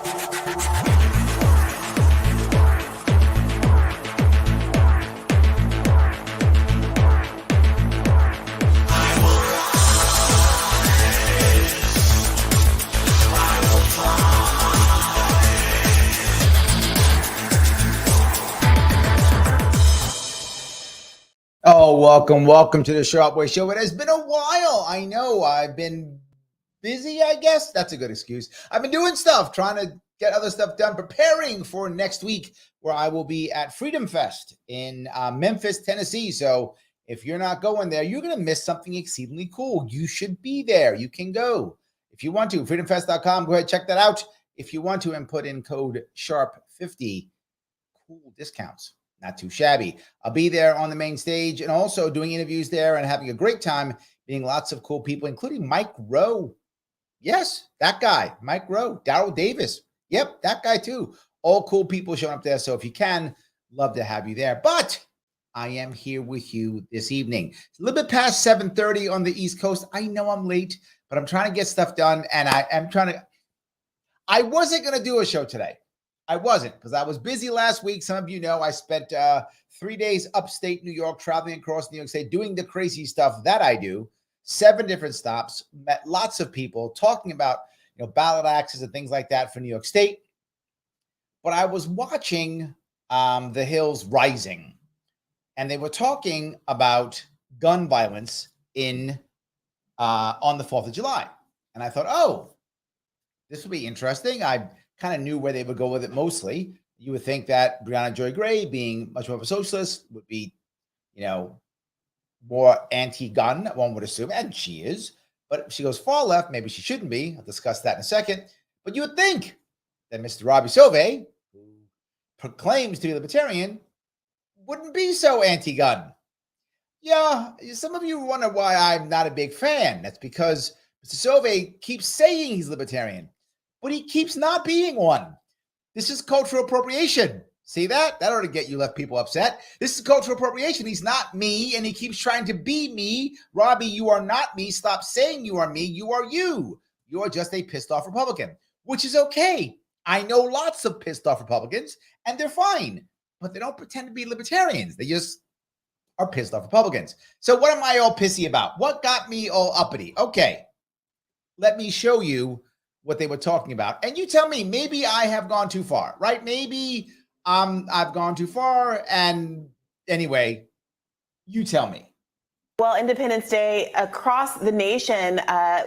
Oh, welcome to the Sharp Way Show. It has been a while. I know I've been busy, I guess. That's a good excuse. I've been doing stuff, trying to get other stuff done, preparing for next week where I will be at Freedom Fest in Memphis, Tennessee. So if you're not going there, you're going to miss something exceedingly cool. You should be there. You can go. If you want to, freedomfest.com, go ahead, check that out. If you want to, and put in code SHARP50, cool discounts. Not too shabby. I'll be there on the main stage and also doing interviews there and having a great time, meeting lots of cool people, including Mike Rowe. Yes, that guy, Mike Rowe, Darryl Davis. Yep, that guy too. All cool people showing up there. So if you can, love to have you there. But I am here with you this evening. It's a little bit past 7:30 on the East Coast. I know I'm late, but I'm trying to get stuff done. And I wasn't going to do a show today. I wasn't, because I was busy last week. Some of you know I spent 3 days upstate New York, traveling across New York State, doing the crazy stuff that I do. 7 different stops, met lots of people, talking about ballot access and things like that for New York State. But I was watching The Hills Rising, and they were talking about gun violence on the 4th of July. And I thought, oh, this will be interesting. I kind of knew where they would go with it mostly. You would think that Brianna Joy Gray, being much more of a socialist, would be, more anti-gun, one would assume, and she is. But she goes far left. Maybe she shouldn't be. I'll discuss that in a second. But you would think that Mr. Robbie Sauvé, who proclaims to be libertarian, wouldn't be so anti-gun. Yeah, some of you wonder why I'm not a big fan. That's because Mr. Sauvé keeps saying he's libertarian, but he keeps not being one. This is cultural appropriation. See that? That ought to get you left people upset. This is cultural appropriation. He's not me, and he keeps trying to be me. Robbie, you are not me. Stop saying you are me. You are you. You are just a pissed off Republican, which is okay. I know lots of pissed off Republicans, and they're fine, but they don't pretend to be libertarians. They just are pissed off Republicans. So what am I all pissy about? What got me all uppity? Okay, let me show you what they were talking about. And you tell me, maybe I have gone too far, right? Maybe I've gone too far. And anyway, you tell me. Well, Independence Day across the nation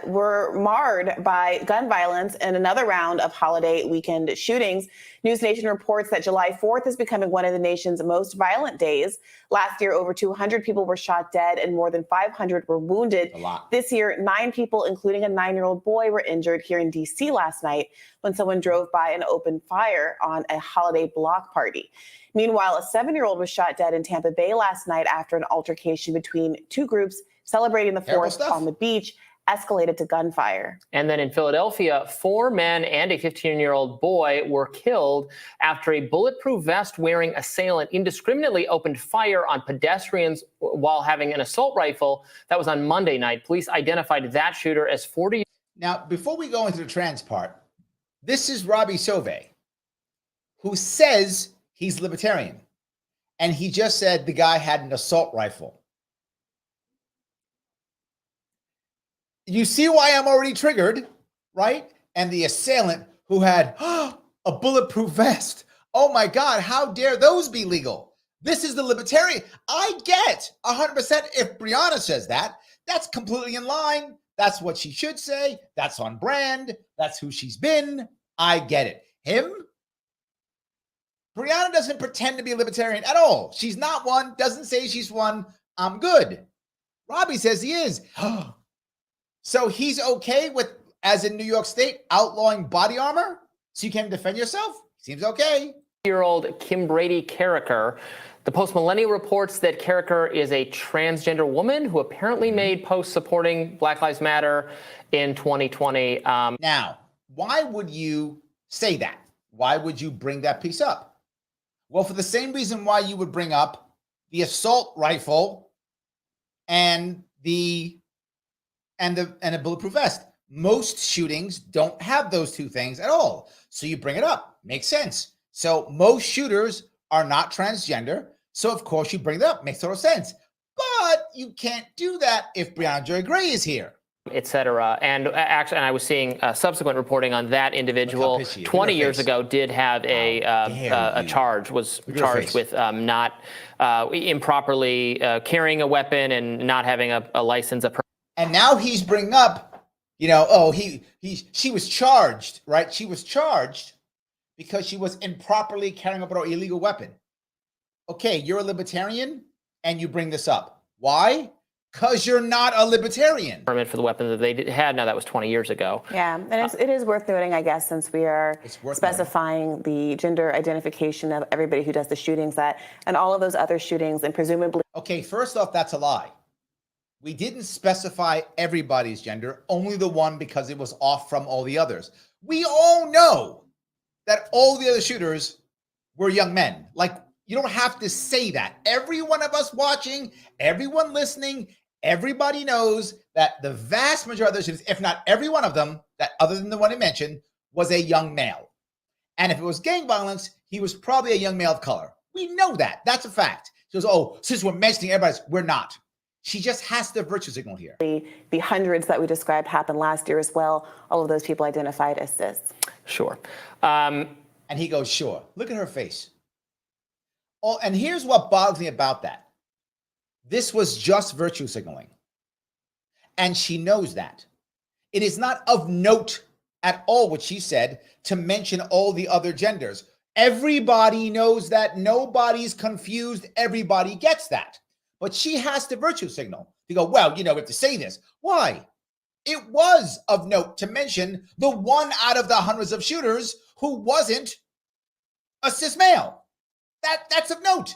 were marred by gun violence and another round of holiday weekend shootings. News Nation reports that July 4th is becoming one of the nation's most violent days. Last year, over 200 people were shot dead and more than 500 were wounded. A lot. This year, 9 people, including a 9-year-old boy, were injured here in D.C. last night when someone drove by and opened fire on a holiday block party. Meanwhile, a 7-year-old was shot dead in Tampa Bay last night after an altercation between 2 groups celebrating the 4th on the beach escalated to gunfire. And then in Philadelphia, 4 men and a 15-year-old boy were killed after a bulletproof vest-wearing assailant indiscriminately opened fire on pedestrians while having an assault rifle. That was on Monday night. Police identified that shooter as 40. Now, before we go into the trans part, this is Robbie Sauvé, who says he's libertarian. And he just said the guy had an assault rifle. You see why I'm already triggered, right? And the assailant who had a bulletproof vest. Oh my God, how dare those be legal? This is the libertarian. I get 100% if Brianna says that. That's completely in line. That's what she should say. That's on brand. That's who she's been. I get it. Him? Brianna doesn't pretend to be a libertarian at all. She's not one, doesn't say she's one. I'm good. Robbie says he is. So he's okay with, as in New York State, outlawing body armor so you can defend yourself? Seems okay. Year-old Kim Brady Carricker. The Post-Millennial reports that Carricker is a transgender woman who apparently made posts supporting Black Lives Matter in 2020. Now, why would you say that? Why would you bring that piece up? Well, for the same reason why you would bring up the assault rifle and a bulletproof vest. Most shootings don't have those two things at all. So you bring it up. Makes sense. So most shooters are not transgender. So of course you bring it up. Makes total sense. But you can't do that if Brianna Joy Gray is here. Etc. And actually, and I was seeing subsequent reporting on that individual 20 years ago did have a charge, was charged with not improperly carrying a weapon and not having a license. And now he's bringing up, you know, oh, she was charged, right? She was charged because she was improperly carrying an illegal weapon. Okay, you're a libertarian and you bring this up. Why? Because you're not a libertarian. Permit for the weapon that they had. Now that was 20 years ago. Yeah, and it is worth noting, I guess, since we are specifying the gender identification of everybody who does the shootings, that and all of those other shootings, and presumably. Okay, first off, that's a lie. We didn't specify everybody's gender, only the one because it was off from all the others. We all know that all the other shooters were young men. Like, you don't have to say that. Every one of us watching, everyone listening, everybody knows that the vast majority of the shooters, if not every one of them, that other than the one I mentioned, was a young male. And if it was gang violence, he was probably a young male of color. We know that. That's a fact. She goes, oh, since we're mentioning everybody, we're not. She just has the virtue signal here. The hundreds that we described happened last year as well. All of those people identified as cis. Sure. And he goes, sure. Look at her face. Oh, and here's what bothers me about that. This was just virtue signaling. And she knows that. It is not of note at all what she said to mention all the other genders. Everybody knows that. Nobody's confused. Everybody gets that. But she has to virtue signal to go, well, you know, we have to say this. Why? It was of note to mention the one out of the hundreds of shooters who wasn't a cis male. That's of note.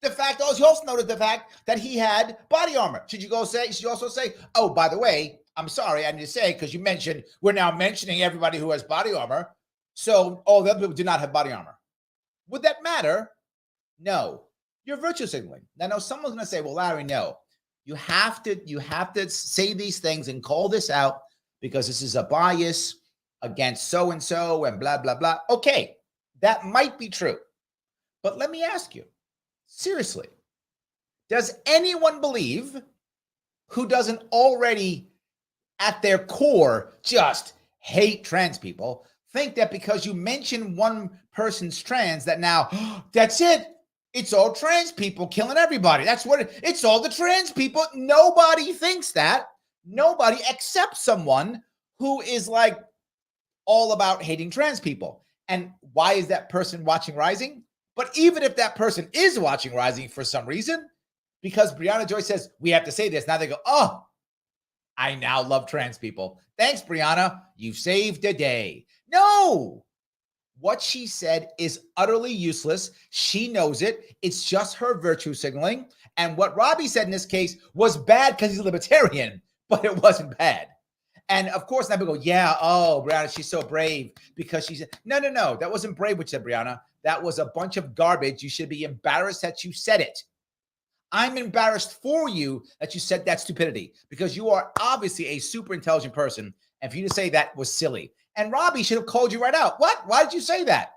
The fact also, you also noted the fact that he had body armor. Should you also say, oh, by the way, I'm sorry, I need to say, because you mentioned, we're now mentioning everybody who has body armor. So all the other people do not have body armor. Would that matter? No. You're virtue signaling. Now, no, someone's going to say, well, Larry, no. You have to say these things and call this out because this is a bias against so-and-so and blah, blah, blah. Okay, that might be true. But let me ask you, seriously, does anyone believe who doesn't already at their core just hate trans people think that because you mention one person's trans that now that's it? It's all trans people killing everybody. That's what it's all the trans people. Nobody thinks that. Nobody except someone who is like all about hating trans people. And why is that person watching Rising? But even if that person is watching Rising for some reason, because Brianna Joy says, we have to say this, now they go, oh, I now love trans people. Thanks, Brianna. You've saved a day. No. What she said is utterly useless. She knows it. It's just her virtue signaling. And what Robbie said in this case was bad because he's a libertarian, but it wasn't bad. And of course, now people go, yeah, oh, Brianna, she's so brave because she said, no, that wasn't brave, what you said, Brianna. That was a bunch of garbage. You should be embarrassed that you said it. I'm embarrassed for you that you said that stupidity because you are obviously a super intelligent person. And for you to say that was silly. And Robbie should have called you right out. What? Why did you say that?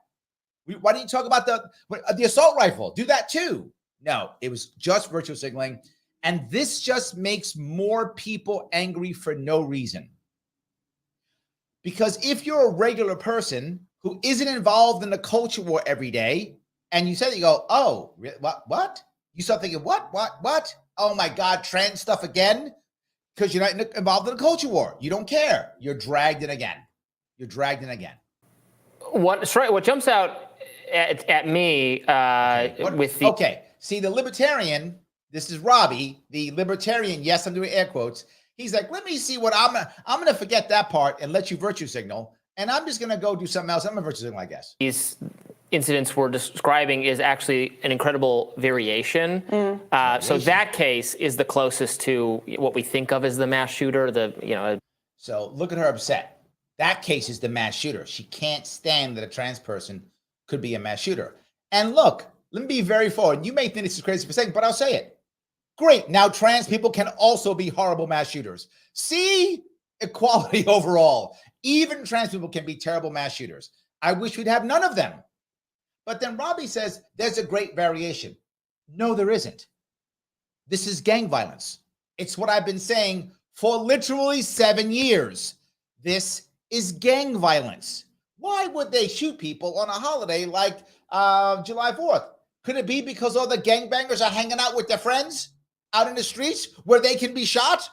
Why didn't you talk about the assault rifle? Do that too. No, it was just virtue signaling. And this just makes more people angry for no reason. Because if you're a regular person who isn't involved in the culture war every day, and you said, you go, oh, what? You start thinking, what? Oh my God, trans stuff again? Because you're not involved in the culture war. You don't care. You're dragged in again. What jumps out at me Okay, see, the libertarian, this is Robbie, the libertarian, yes, I'm doing air quotes. He's like, let me see what I'm gonna forget that part and let you virtue signal, and I'm just gonna go do something else. I'm gonna virtue signal, I guess. These incidents we're describing is actually an incredible variation. So that case is the closest to what we think of as the mass shooter. So look at her upset. That case is the mass shooter. She can't stand that a trans person could be a mass shooter. And look, let me be very forward. You may think this is crazy for a second, but I'll say it. Great. Now trans people can also be horrible mass shooters. See, equality overall. Even trans people can be terrible mass shooters. I wish we'd have none of them. But then Robbie says there's a great variation. No, there isn't. This is gang violence. It's what I've been saying for literally 7 years. This is gang violence. Why would they shoot people on a holiday like July 4th? Could it be because all the gangbangers are hanging out with their friends out in the streets where they can be shot?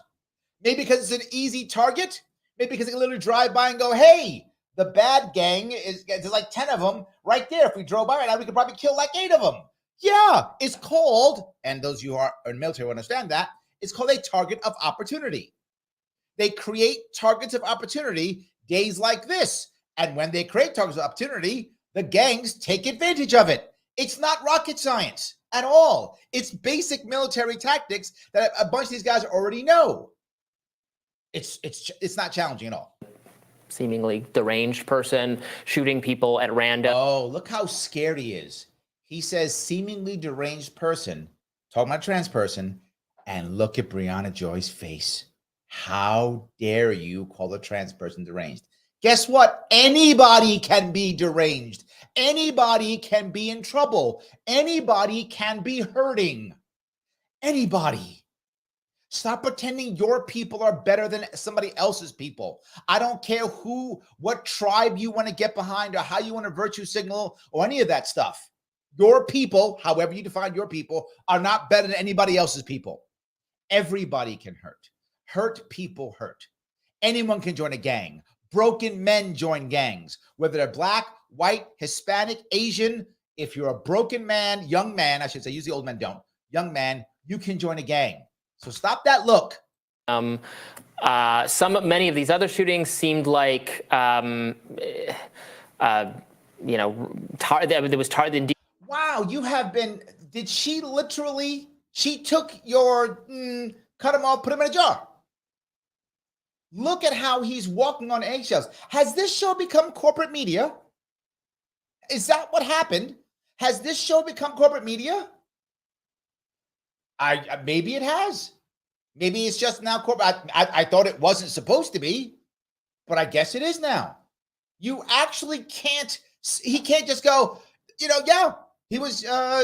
Maybe because it's an easy target? Maybe because they can literally drive by and go, hey, the bad gang, there's like 10 of them right there. If we drove by right now, we could probably kill like 8 of them. Yeah, it's called, and those of you who are in the military will understand that, it's called a target of opportunity. They create targets of opportunity days like this. And when they create targets of opportunity, the gangs take advantage of it. It's not rocket science at all. It's basic military tactics that a bunch of these guys already know. It's not challenging at all. Seemingly deranged person shooting people at random. Oh, look how scared he is. He says seemingly deranged person, talking about trans person, and look at Brianna Joy's face. How dare you call a trans person deranged? Guess what? Anybody can be deranged. Anybody can be in trouble. Anybody can be hurting. Anybody. Stop pretending your people are better than somebody else's people. I don't care what tribe you want to get behind or how you want to virtue signal or any of that stuff. Your people, however you define your people, are not better than anybody else's people. Everybody can hurt. Hurt people hurt. Anyone can join a gang. Broken men join gangs, whether they're black, white, Hispanic, Asian. If you're a broken man, young man, I should say, usually old men don't. Young man, you can join a gang. So stop that look. Many of these other shootings seemed like, there was targeted. Wow, you have been. Did she literally? She took your cut him off, put him in a jar. Look at how he's walking on eggshells. Has this show become corporate media? Is that what happened? Has this show become corporate media? Maybe it has. Maybe it's just now corporate. I thought it wasn't supposed to be, but I guess it is now. You actually can't. He can't just go. Yeah,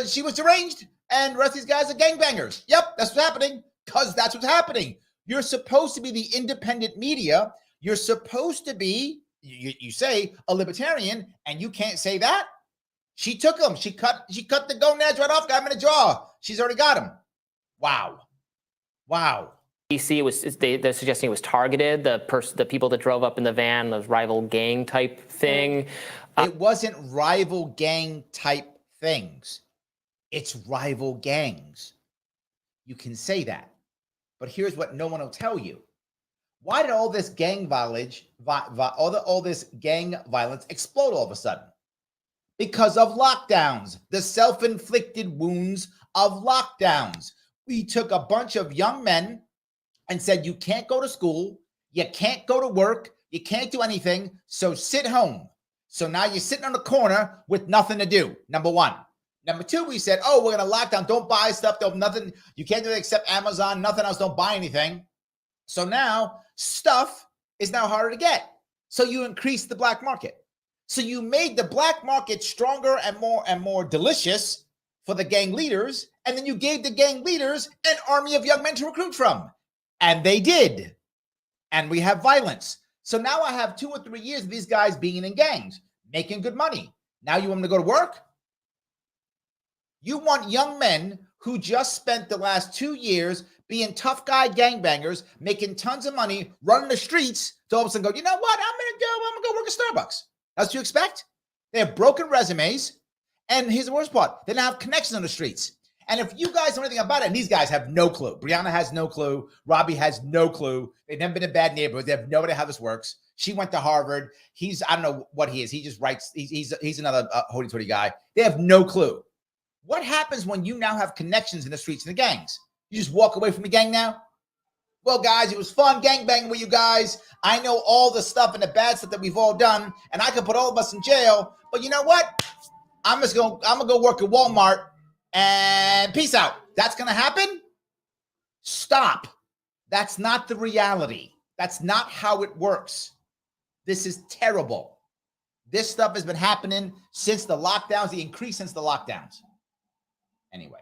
she was deranged, and the rest of these guys are gangbangers. Yep, that's what's happening. Because that's what's happening. You're supposed to be the independent media. You're supposed to be, you say, a libertarian, and you can't say that. She took him. She cut the gonads right off, got him in the jaw. She's already got him. Wow. DC they're suggesting it was targeted. The people that drove up in the van, those rival gang type thing. It wasn't rival gang type things. It's rival gangs. You can say that. But here's what no one will tell you. Why did all this gang violence, all this gang violence explode all of a sudden? Because of lockdowns, the self-inflicted wounds of lockdowns. We took a bunch of young men and said, you can't go to school, you can't go to work, you can't do anything, so sit home. So now you're sitting on the corner with nothing to do, number one. Number two, we said, we're going to lock down. Don't buy stuff. Nothing. You can't do it except Amazon. Nothing else. Don't buy anything. So now stuff is now harder to get. So you increase the black market. So you made the black market stronger and more delicious for the gang leaders. And then you gave the gang leaders an army of young men to recruit from. And they did. And we have violence. So now I have 2 or 3 years of these guys being in gangs, making good money. Now you want them to go to work? You want young men who just spent the last 2 years being tough guy gangbangers, making tons of money, running the streets, to all of a sudden go, you know what? I'm gonna go work at Starbucks. That's what you expect? They have broken resumes, and here's the worst part: they don't have connections on the streets. And if you guys know anything about it, and these guys have no clue. Brianna has no clue. Robbie has no clue. They've never been in bad neighborhoods. They have no idea how this works. She went to Harvard. I don't know what he is. He just writes. He's another hoity-toity guy. They have no clue. What happens when you now have connections in the streets and the gangs? You just walk away from the gang now? Well, guys, it was fun gangbanging with you guys. I know all the stuff and the bad stuff that we've all done, and I could put all of us in jail. But you know what? I'm gonna go work at Walmart and peace out. That's gonna happen? Stop. That's not the reality. That's not how it works. This is terrible. This stuff has been happening since the lockdowns, the increase since the lockdowns. Anyway.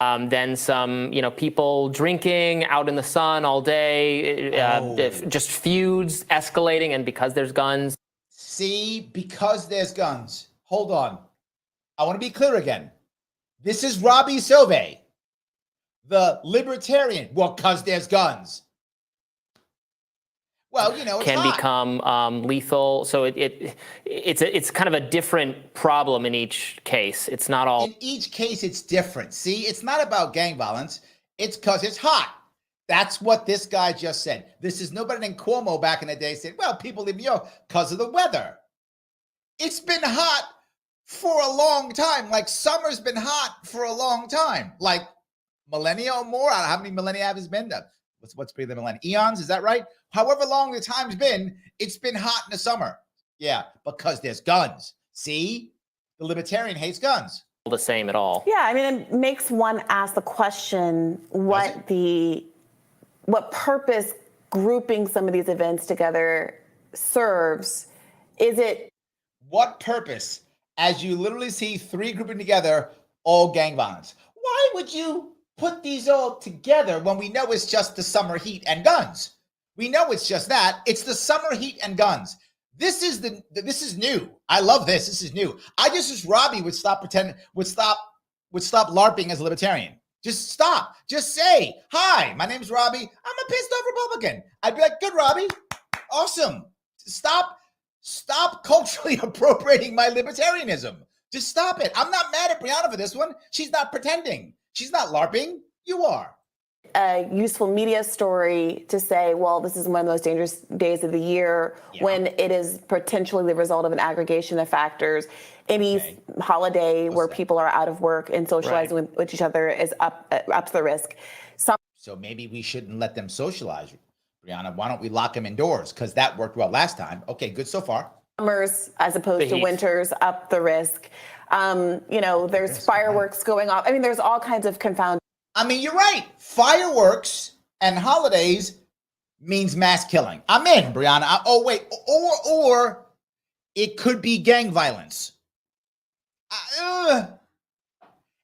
Then some, people drinking out in the sun all day, just feuds escalating, and because there's guns. See, because there's guns. Hold on. I want to be clear again. This is Robbie Sauvé, the libertarian. Well, because there's guns. Well, it's can hot. Become lethal. So it's kind of a different problem in each case. It's not all. In each case, it's different. See, it's not about gang violence. It's because it's hot. That's what this guy just said. This is nobody than Cuomo back in the day said, well, people leave New York because of the weather. It's been hot for a long time. Like summer's been hot for a long time. Like millennia or more. I don't know how many millennia have it been? What's bigger than millennia? Eons, is that right? However long the time's been, it's been hot in the summer. Yeah, because there's guns. See? The libertarian hates guns. The same at all. Yeah, I mean, it makes one ask the question, what purpose grouping some of these events together serves. Is it? What purpose? As you literally see three grouping together, all gang violence. Why would you put these all together when we know it's just the summer heat and guns? We know it's just that. It's the summer heat and guns. This is new. I love this. This is new. I just wish Robbie would stop LARPing as a libertarian. Just stop. Just say, hi, my name's Robbie. I'm a pissed off Republican. I'd be like, good, Robbie. Awesome. Stop culturally appropriating my libertarianism. Just stop it. I'm not mad at Brianna for this one. She's not pretending. She's not LARPing. You are. A useful media story to say, well, this is one of the most dangerous days of the year when it is potentially the result of an aggregation of factors. Any holiday where people are out of work and socializing with each other is up to the risk. So maybe we shouldn't let them socialize. Brianna, why don't we lock them indoors? Because that worked well last time. Okay, good so far. Summers as opposed to winters up the risk. There's fireworks going off. I mean, there's all kinds of confound. I mean, you're right. Fireworks and holidays means mass killing. I'm in, Brianna. Or it could be gang violence.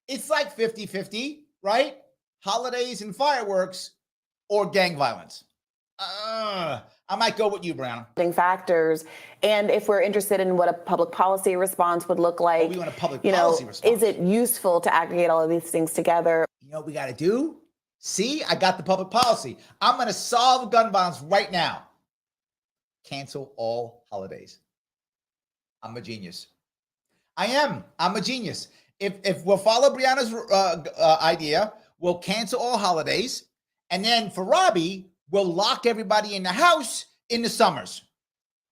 It's like 50-50, right? Holidays and fireworks or gang violence. I might go with you, Brianna. Factors, and if we're interested in what a public policy response would look like, we want a public policy response. Is it useful to aggregate all of these things together? You know what we got to do? See, I got the public policy. I'm going to solve gun violence right now. Cancel all holidays. I'm a genius. I am. I'm a genius. If we'll follow Brianna's idea, we'll cancel all holidays, and then for Robbie, we'll lock everybody in the house in the summers.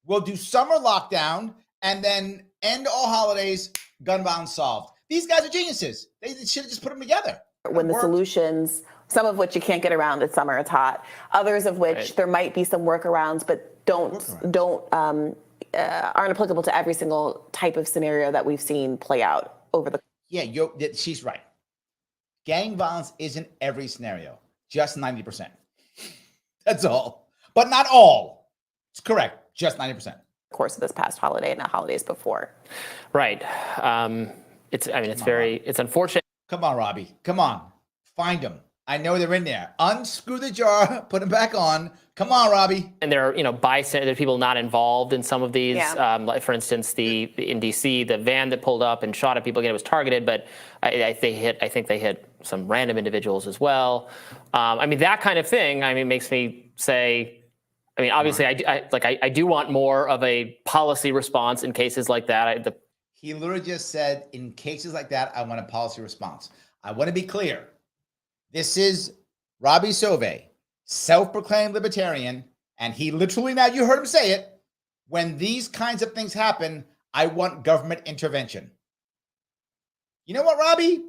We'll do summer lockdown and then end all holidays, gun violence solved. These guys are geniuses. They should have just put them together. When the solutions, some of which you can't get around in summer, it's hot. Others of which there might be some workarounds, but aren't applicable to every single type of scenario that we've seen play out over the. Yeah, she's right. Gang violence isn't every scenario, just 90%. That's all, but not all. It's correct, just 90%. Course of this past holiday and not holidays before. Right. It's unfortunate. Come on, Robbie. Come on. Find them. I know they're in there. Unscrew the jar, put them back on. Come on, Robbie. And there are, there are people not involved in some of these. Like for instance, in DC, the van that pulled up and shot at people, again, it was targeted, but I think they hit some random individuals as well. That kind of thing, makes me say, obviously I do want more of a policy response in cases like that. He literally just said, in cases like that, I want a policy response. I want to be clear. This is Robbie Sauvé, self-proclaimed libertarian, and he literally, now you heard him say it, when these kinds of things happen, I want government intervention. You know what, Robbie?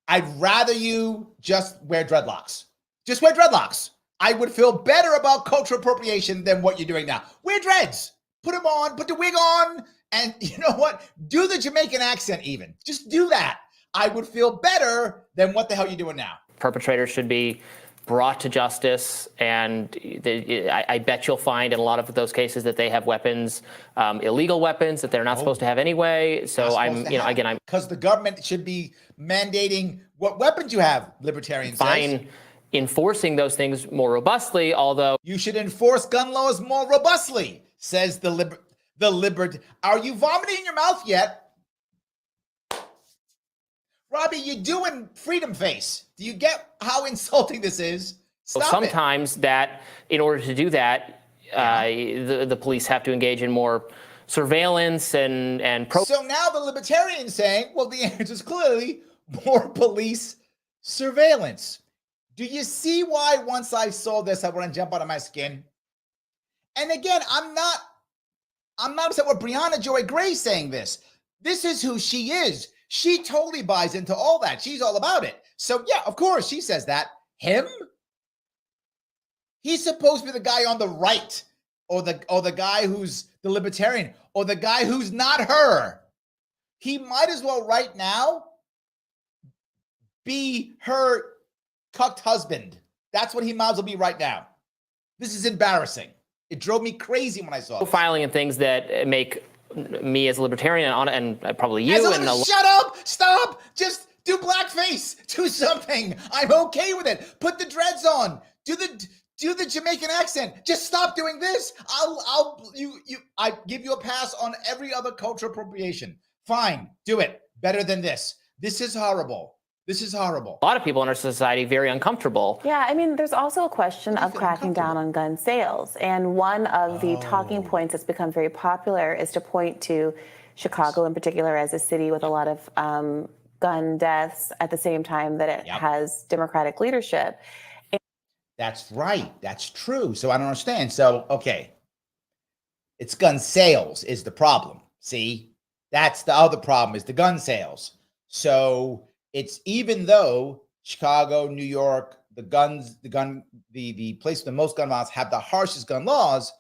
I'd rather you just wear dreadlocks. Just wear dreadlocks. I would feel better about cultural appropriation than what you're doing now. Wear dreads. Put them on, put the wig on, and you know what? Do the Jamaican accent even. Just do that. I would feel better than what the hell you're doing now. Perpetrators should be brought to justice, and I bet you'll find in a lot of those cases that they have weapons, illegal weapons that they're not supposed to have anyway. So again, because the government should be mandating what weapons you have. Libertarians fine enforcing those things more robustly. Although you should enforce gun laws more robustly, says the libert. Are you vomiting in your mouth yet? Robbie, you're doing freedom face. Do you get how insulting this is? Stop sometimes that in order to do that, the police have to engage in more surveillance and So now the libertarians saying, well, the answer is clearly more police surveillance. Do you see why once I saw this, I want to jump out of my skin? And again, I'm not upset with Breonna Joy Gray saying this. This is who she is. She totally buys into all that. She's all about it. So yeah, of course she says that. Him? He's supposed to be the guy on the right, or the guy who's the libertarian, or the guy who's not her. He might as well right now be her cucked husband. That's what he might as well be right now. This is embarrassing. It drove me crazy when I saw it. Profiling and things that make me as a libertarian and probably you shut up, stop, just do blackface, do something. I'm okay with it. Put the dreads on, do the Jamaican accent. Just stop doing this. I give you a pass on every other cultural appropriation. Fine, do it. Better than this. This is horrible. This is horrible. A lot of people in our society very uncomfortable. Yeah, I mean, there's also a question of cracking down on gun sales. And one of the talking points that's become very popular is to point to Chicago in particular as a city with a lot of gun deaths at the same time that it has Democratic leadership. That's right. That's true. So I don't understand. So, okay. It's gun sales is the problem. See, that's the other problem is the gun sales. So it's even though Chicago, New York, the place with the most gun violence have the harshest gun laws,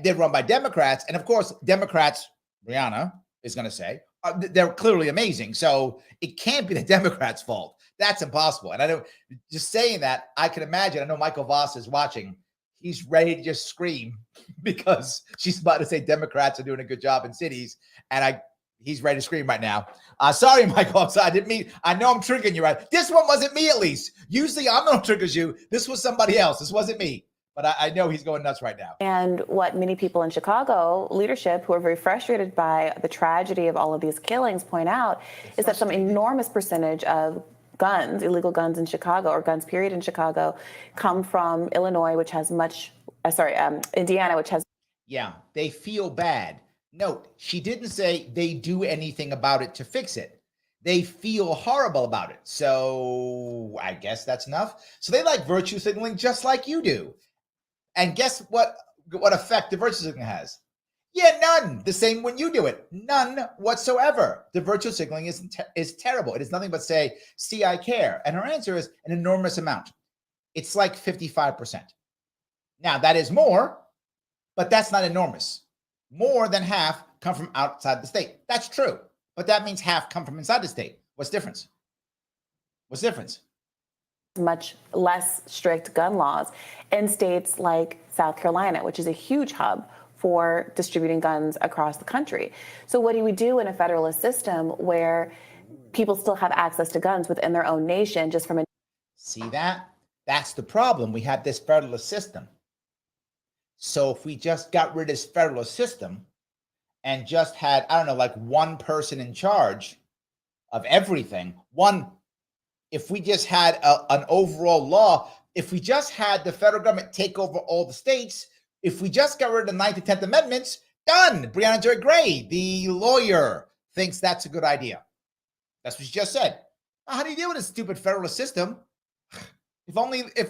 they're run by Democrats. And of course, Democrats, Brianna is going to say, they're clearly amazing. So it can't be the Democrats' fault. That's impossible. And I know, just saying that, I can imagine, I know Michael Voss is watching. He's ready to just scream because she's about to say Democrats are doing a good job in cities. And he's ready to scream right now. Sorry, Michael. I didn't mean, I know I'm triggering you, right? This one wasn't me, at least. Usually I'm the one who triggers you. This was somebody else. This wasn't me. But I know he's going nuts right now. And what many people in Chicago leadership who are very frustrated by the tragedy of all of these killings point out is that some enormous percentage of guns, illegal guns in Chicago, or guns period in Chicago, come from Illinois, which has Indiana, which has. Yeah, they feel bad. Note, she didn't say they do anything about it to fix it. They feel horrible about it. So I guess that's enough. So they like virtue signaling just like you do. And guess what effect the virtue signaling has? Yeah, none. The same when you do it. None whatsoever. The virtue signaling is terrible. It is nothing but say, see, I care. And her answer is an enormous amount. It's like 55%. Now, that is more, but that's not enormous. More than half come from outside the state. That's true. But that means half come from inside the state. What's the difference? What's the difference? Much less strict gun laws in states like South Carolina, which is a huge hub for distributing guns across the country. So what do we do in a federalist system where people still have access to guns within their own nation just from a... See that? That's the problem. We have this federalist system. So if we just got rid of this federalist system and just had, I don't know, like one person in charge of everything, if we just had an overall law, if we just had the federal government take over all the states, if we just got rid of the 9th and 10th Amendments, done. Breonna Joy Gray, the lawyer, thinks that's a good idea. That's what she just said. How do you deal with this stupid federalist system? If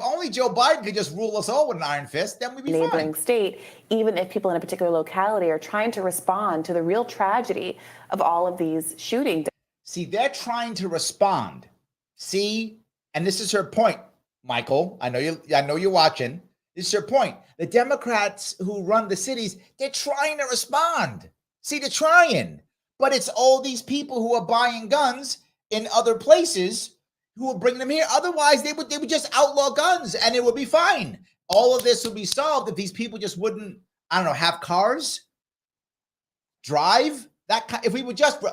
only Joe Biden could just rule us all with an iron fist, then we'd be neighboring fine. State, even if people in a particular locality are trying to respond to the real tragedy of all of these shootings. See, they're trying to respond. See, and this is her point, Michael. I know you're watching. This is her point. The Democrats who run the cities, they're trying to respond. See, they're trying. But it's all these people who are buying guns in other places who will bring them here. Otherwise, they would just outlaw guns and it would be fine. All of this would be solved if these people just wouldn't, I don't know, have cars, drive. If we would just,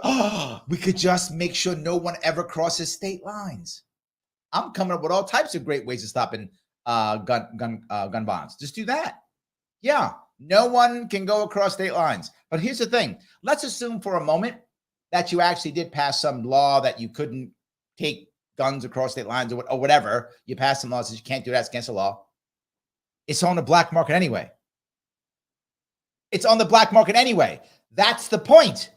we could just make sure no one ever crosses state lines. I'm coming up with all types of great ways of stopping gun violence. Just do that. Yeah, no one can go across state lines. But here's the thing. Let's assume for a moment that you actually did pass some law that you couldn't take guns across state lines or whatever. You passed some law that says you can't do that. It's against the law. It's on the black market anyway. It's on the black market anyway. That's the point.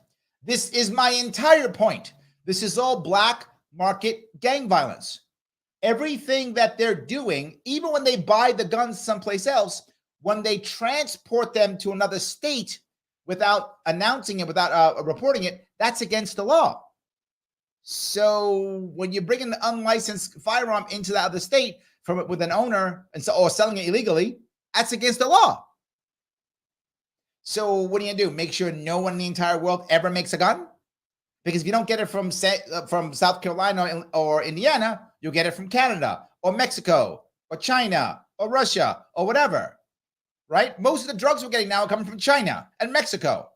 This is my entire point. This is all black market gang violence. Everything that they're doing, even when they buy the guns someplace else, when they transport them to another state without announcing it, without reporting it, that's against the law. So when you bring an unlicensed firearm into the other state with an owner or selling it illegally, that's against the law. So what do? Make sure no one in the entire world ever makes a gun? Because if you don't get it from South Carolina or Indiana, you'll get it from Canada or Mexico or China or Russia or whatever, right? Most of the drugs we're getting now are coming from China and Mexico.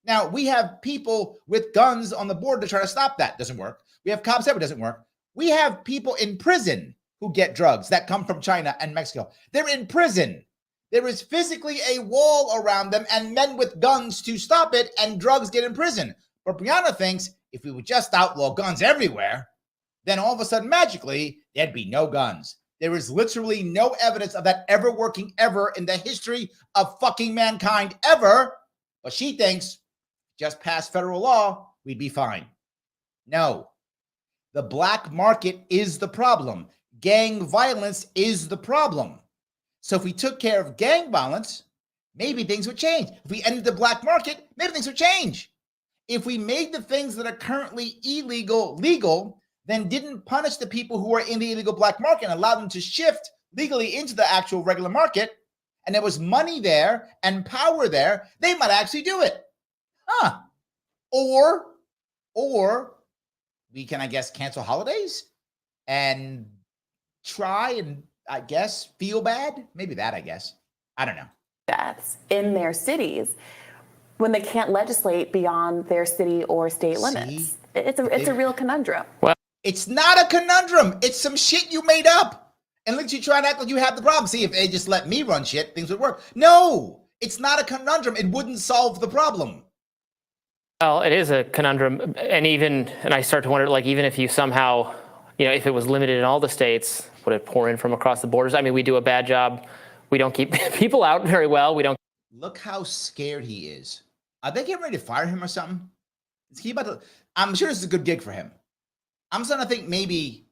Now, we have people with guns on the border to try to stop that. Doesn't work. We have cops everywhere. Doesn't work. We have people in prison who get drugs that come from China and Mexico. They're in prison. There is physically a wall around them and men with guns to stop it, and drugs get in prison. But Brianna thinks if we would just outlaw guns everywhere, then all of a sudden, magically, there'd be no guns. There is literally no evidence of that ever working ever in the history of fucking mankind ever. But she thinks just pass federal law, we'd be fine. No. The black market is the problem. Gang violence is the problem. So if we took care of gang violence, maybe things would change. If we ended the black market, maybe things would change. If we made the things that are currently illegal legal, then didn't punish the people who are in the illegal black market and allow them to shift legally into the actual regular market, and there was money there and power there, they might actually do it. Or we can, I guess, cancel holidays and try and, I guess, feel bad. Maybe that, I guess. I don't know. Deaths in their cities when they can't legislate beyond their city or state limits. It's a real conundrum. Well, it's not a conundrum. It's some shit you made up. And let you try and act like you have the problem. See, if they just let me run shit, things would work. No, it's not a conundrum. It wouldn't solve the problem. Well, it is a conundrum. And I start to wonder, like, even if you somehow, if it was limited in all the states, would it pour in from across the borders? I mean, we do a bad job. We don't keep people out very well. We don't. Look how scared he is. Are they getting ready to fire him or something? Is he about to? I'm sure this is a good gig for him. I'm starting to think maybe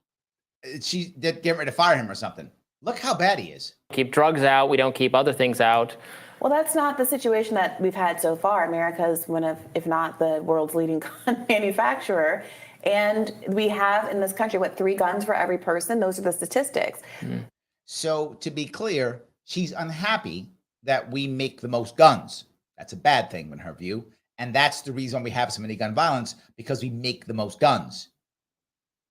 they're getting ready to fire him or something. Look how bad he is. Keep drugs out. We don't keep other things out. Well, that's not the situation that we've had so far. America is one of, if not the world's leading gun manufacturer. And we have in this country, 3 guns for every person? Those are the statistics. So to be clear, she's unhappy that we make the most guns. That's a bad thing in her view. And that's the reason we have so many gun violence, because we make the most guns.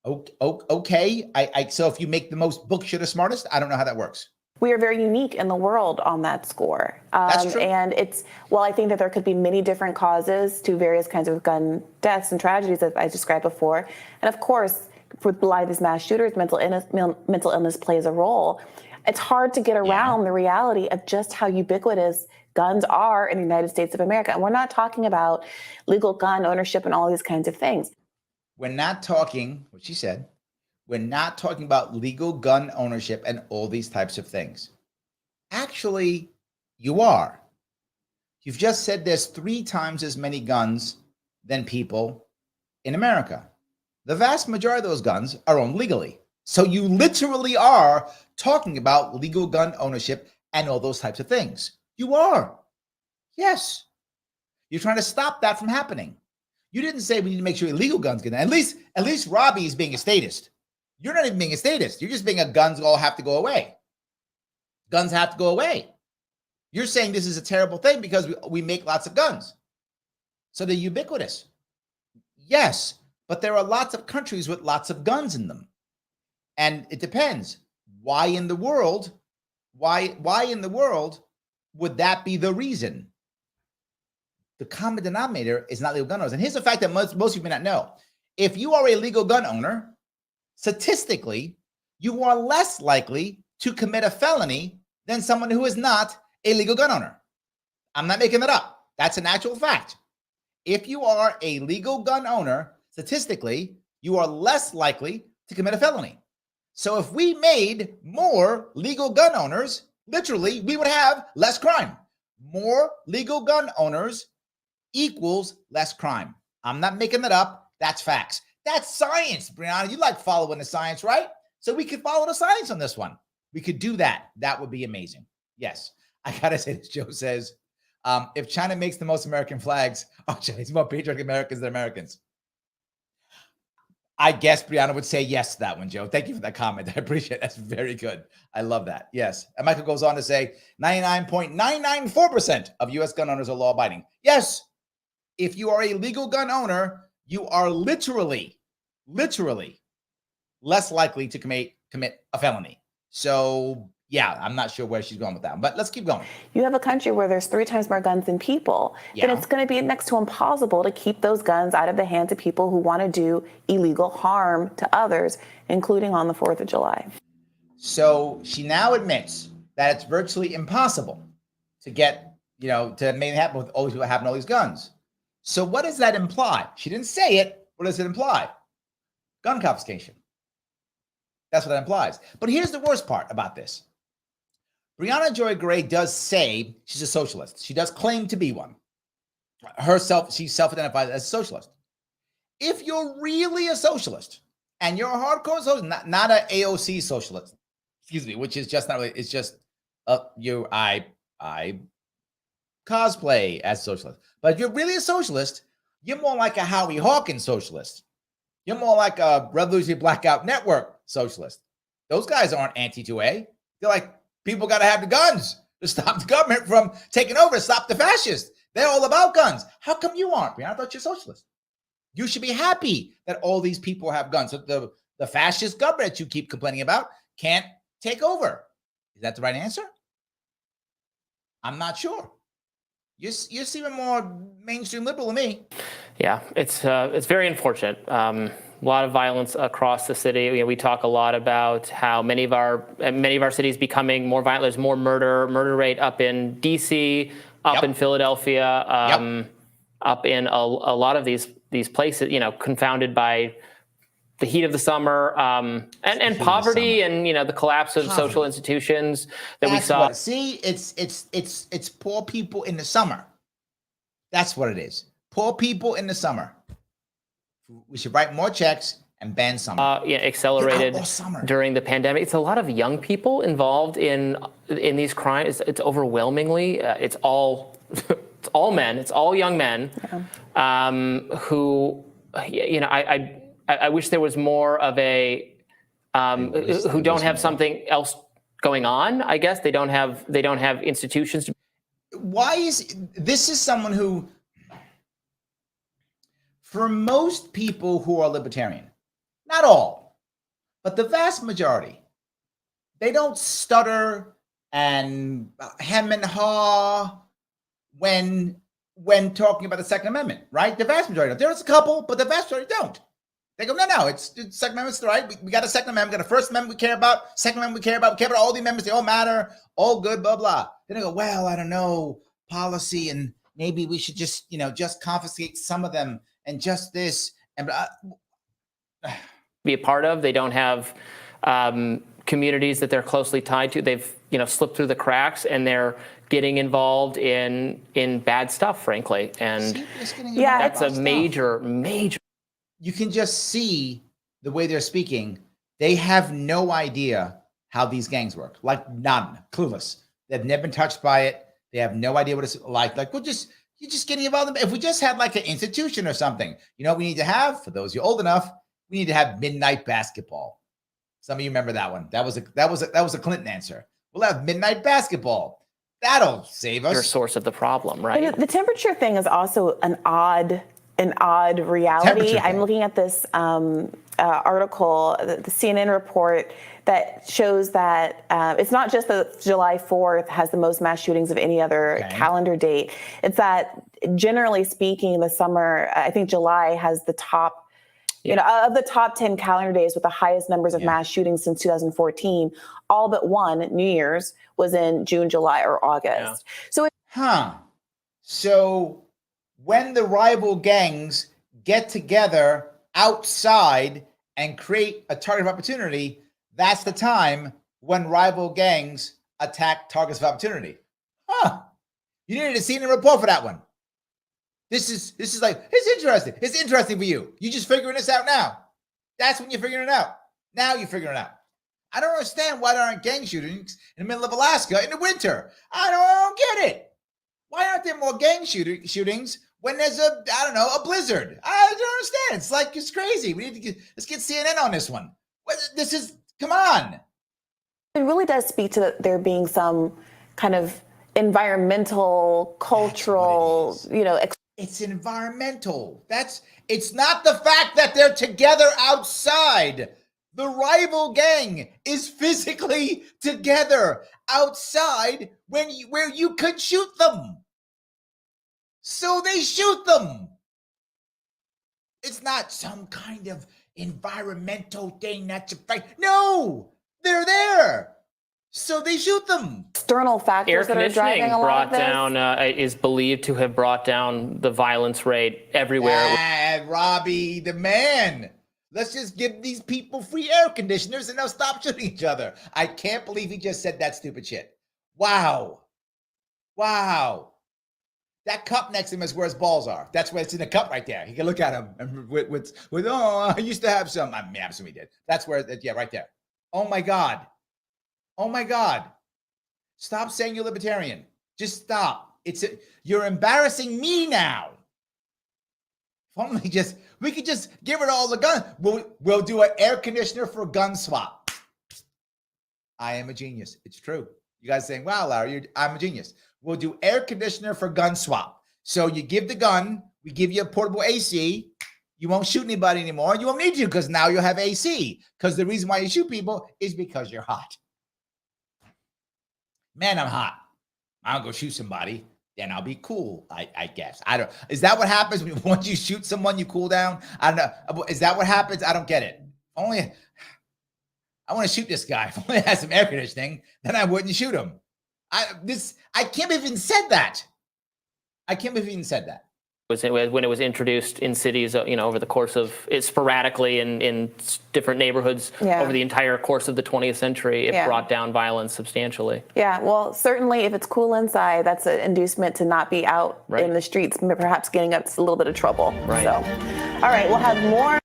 Okay. So if you make the most books, you're the smartest? I don't know how that works. We are very unique in the world on that score. That's true. And I think that there could be many different causes to various kinds of gun deaths and tragedies that I described before. And of course, with a lot of these mass shooters, mental illness plays a role. It's hard to get around the reality of just how ubiquitous guns are in the United States of America. And we're not talking about legal gun ownership and all these kinds of things. We're not talking, what she said, we're not talking about legal gun ownership and all these types of things. Actually, you are. You've just said there's 3 times as many guns than people in America. The vast majority of those guns are owned legally. So you literally are talking about legal gun ownership and all those types of things. You are. Yes. You're trying to stop that from happening. You didn't say we need to make sure illegal guns get. At least Robbie is being a statist. You're not even being a statist. You're just being a guns all have to go away. Guns have to go away. You're saying this is a terrible thing because we make lots of guns. So they're ubiquitous. Yes, but there are lots of countries with lots of guns in them. And it depends. Why in the world would that be the reason? The common denominator is not legal gun owners. And here's the fact that most of you may not know. If you are a legal gun owner, statistically, you are less likely to commit a felony than someone who is not a legal gun owner. I'm not making that up. That's an actual fact. If you are a legal gun owner, statistically, you are less likely to commit a felony. So if we made more legal gun owners, literally, we would have less crime. More legal gun owners equals less crime. I'm not making that up. That's facts. That's science, Brianna. You like following the science, right? So we could follow the science on this one. We could do that. That would be amazing. Yes. I got to say this, Joe says, if China makes the most American flags, Chinese more patriotic Americans than Americans. I guess Brianna would say yes to that one, Joe. Thank you for that comment. I appreciate it. That's very good. I love that. Yes. And Michael goes on to say 99.994% of U.S. gun owners are law-abiding. Yes. If you are a legal gun owner, you are literally less likely to commit a felony. So, yeah, I'm not sure where she's going with that, but let's keep going. You have a country where there's 3 times more guns than people, then it's going to be next to impossible to keep those guns out of the hands of people who want to do illegal harm to others, including on the 4th of July. So she now admits that it's virtually impossible to get, to make it happen with all these people having all these guns. So what does that imply? She didn't say it. What does it imply? Gun confiscation. That's what that implies. But here's the worst part about this. Brianna Joy Gray does say she's a socialist. She does claim to be one. She self-identifies as a socialist. If you're really a socialist and you're a hardcore socialist, not an AOC socialist, which is just not really, it's just I cosplay as a socialist. But if you're really a socialist, you're more like a Howie Hawkins socialist. You're more like a Revolutionary Blackout Network socialist. Those guys aren't anti-2A. They're like, people got to have the guns to stop the government from taking over, to stop the fascists. They're all about guns. How come you aren't? I thought you're a socialist. You should be happy that all these people have guns. So the fascist government that you keep complaining about can't take over. Is that the right answer? I'm not sure. You seem more mainstream liberal than me. Yeah, it's very unfortunate. A lot of violence across the city. We talk a lot about how many of our cities becoming more violent. There's more murder rate up in D.C., up in Philadelphia, up in a lot of these places. Confounded by the heat of the summer and poverty and the collapse of social institutions that we saw. It's poor people in the summer. That's what it is. Poor people in the summer. We should write more checks and ban summer. Accelerated during the pandemic. It's a lot of young people involved in these crimes. It's overwhelmingly it's all men. It's all young men who I wish there was more of a who don't have something else going on. I guess they don't have institutions. Why is this is someone who, for most people who are libertarian, not all, but the vast majority, they don't stutter and hem and haw when talking about the Second Amendment, right? The vast majority. There's a couple, but the vast majority don't. They go, no, it's Second Amendment's right. We got a Second Amendment, we got a First Amendment we care about, Second Amendment we care about all the amendments, they all matter, all good, blah, blah. Then they go, well, I don't know, policy, and maybe we should just, just confiscate some of them and just this. And be a part of. They don't have communities that they're closely tied to. They've, slipped through the cracks and they're getting involved in bad stuff, frankly. And that's a major. You can just see the way they're speaking. They have no idea how these gangs work. Like none, clueless. They've never been touched by it. They have no idea what it's like. Like you're just getting involved. If we just had like an institution or something, what we need to have, for those of you old enough, we need to have midnight basketball. Some of you remember that one. That was a Clinton answer. We'll have midnight basketball. That'll save us. Your source of the problem, right? But the temperature thing is also an odd an odd reality. Temperature I'm thing. looking at this article, the CNN report that shows that it's not just that July 4th has the most mass shootings of any other calendar date. It's that generally speaking, the summer, I think July has the top, you know, of the top 10 calendar days with the highest numbers of mass shootings since 2014. All but one, New Year's, was in June, July, or August. So So when the rival gangs get together outside and create a target of opportunity, that's the time when rival gangs attack targets of opportunity. You needed to see in a report for that one. This is like, it's interesting. It's interesting for you. You just figuring this out now. That's when you're figuring it out. Now you're figuring it out. I don't understand why there aren't gang shootings in the middle of Alaska in the winter. I don't get it. Why aren't there more gang shootings when there's a blizzard? I don't understand. It's like, it's crazy. We need to let's get CNN on this one. Come on. It really does speak to there being some kind of environmental, cultural, it's environmental. It's not the fact that they're together outside. The rival gang is physically together outside where you could shoot them. So they shoot them. It's not some kind of environmental thing that's a fight. No, they're there. So they shoot them. External factors that are driving a lot of this. Is believed to have brought down the violence rate everywhere. Robbie, the man. Let's just give these people free air conditioners and they'll stop shooting each other. I can't believe he just said that stupid shit. Wow. That cup next to him is where his balls are. That's where it's in the cup right there. He can look at him and with I used to have some. I mean, absolutely did. That's where, right there. Oh my God. Stop saying you're libertarian. Just stop. You're embarrassing me now. If only we could just get rid of all the guns. We'll do an air conditioner for a gun swap. I am a genius. It's true. You guys saying, wow, Larry, I'm a genius. We'll do air conditioner for gun swap. So you give the gun, we give you a portable AC. You won't shoot anybody anymore. You won't need to because now you'll have AC. Because the reason why you shoot people is because you're hot. Man, I'm hot. I'll go shoot somebody. Then I'll be cool, I guess. Is that what happens once you shoot someone, you cool down? I don't know. Is that what happens? I don't get it. I want to shoot this guy. If only I had some air conditioning, then I wouldn't shoot him. I can't believe even said that. When it was introduced in cities, over the course of sporadically in different neighborhoods over the entire course of the 20th century, it brought down violence substantially. Yeah, well, certainly if it's cool inside, that's an inducement to not be out in the streets, perhaps getting up to a little bit of trouble. Right. So, all right, we'll have more.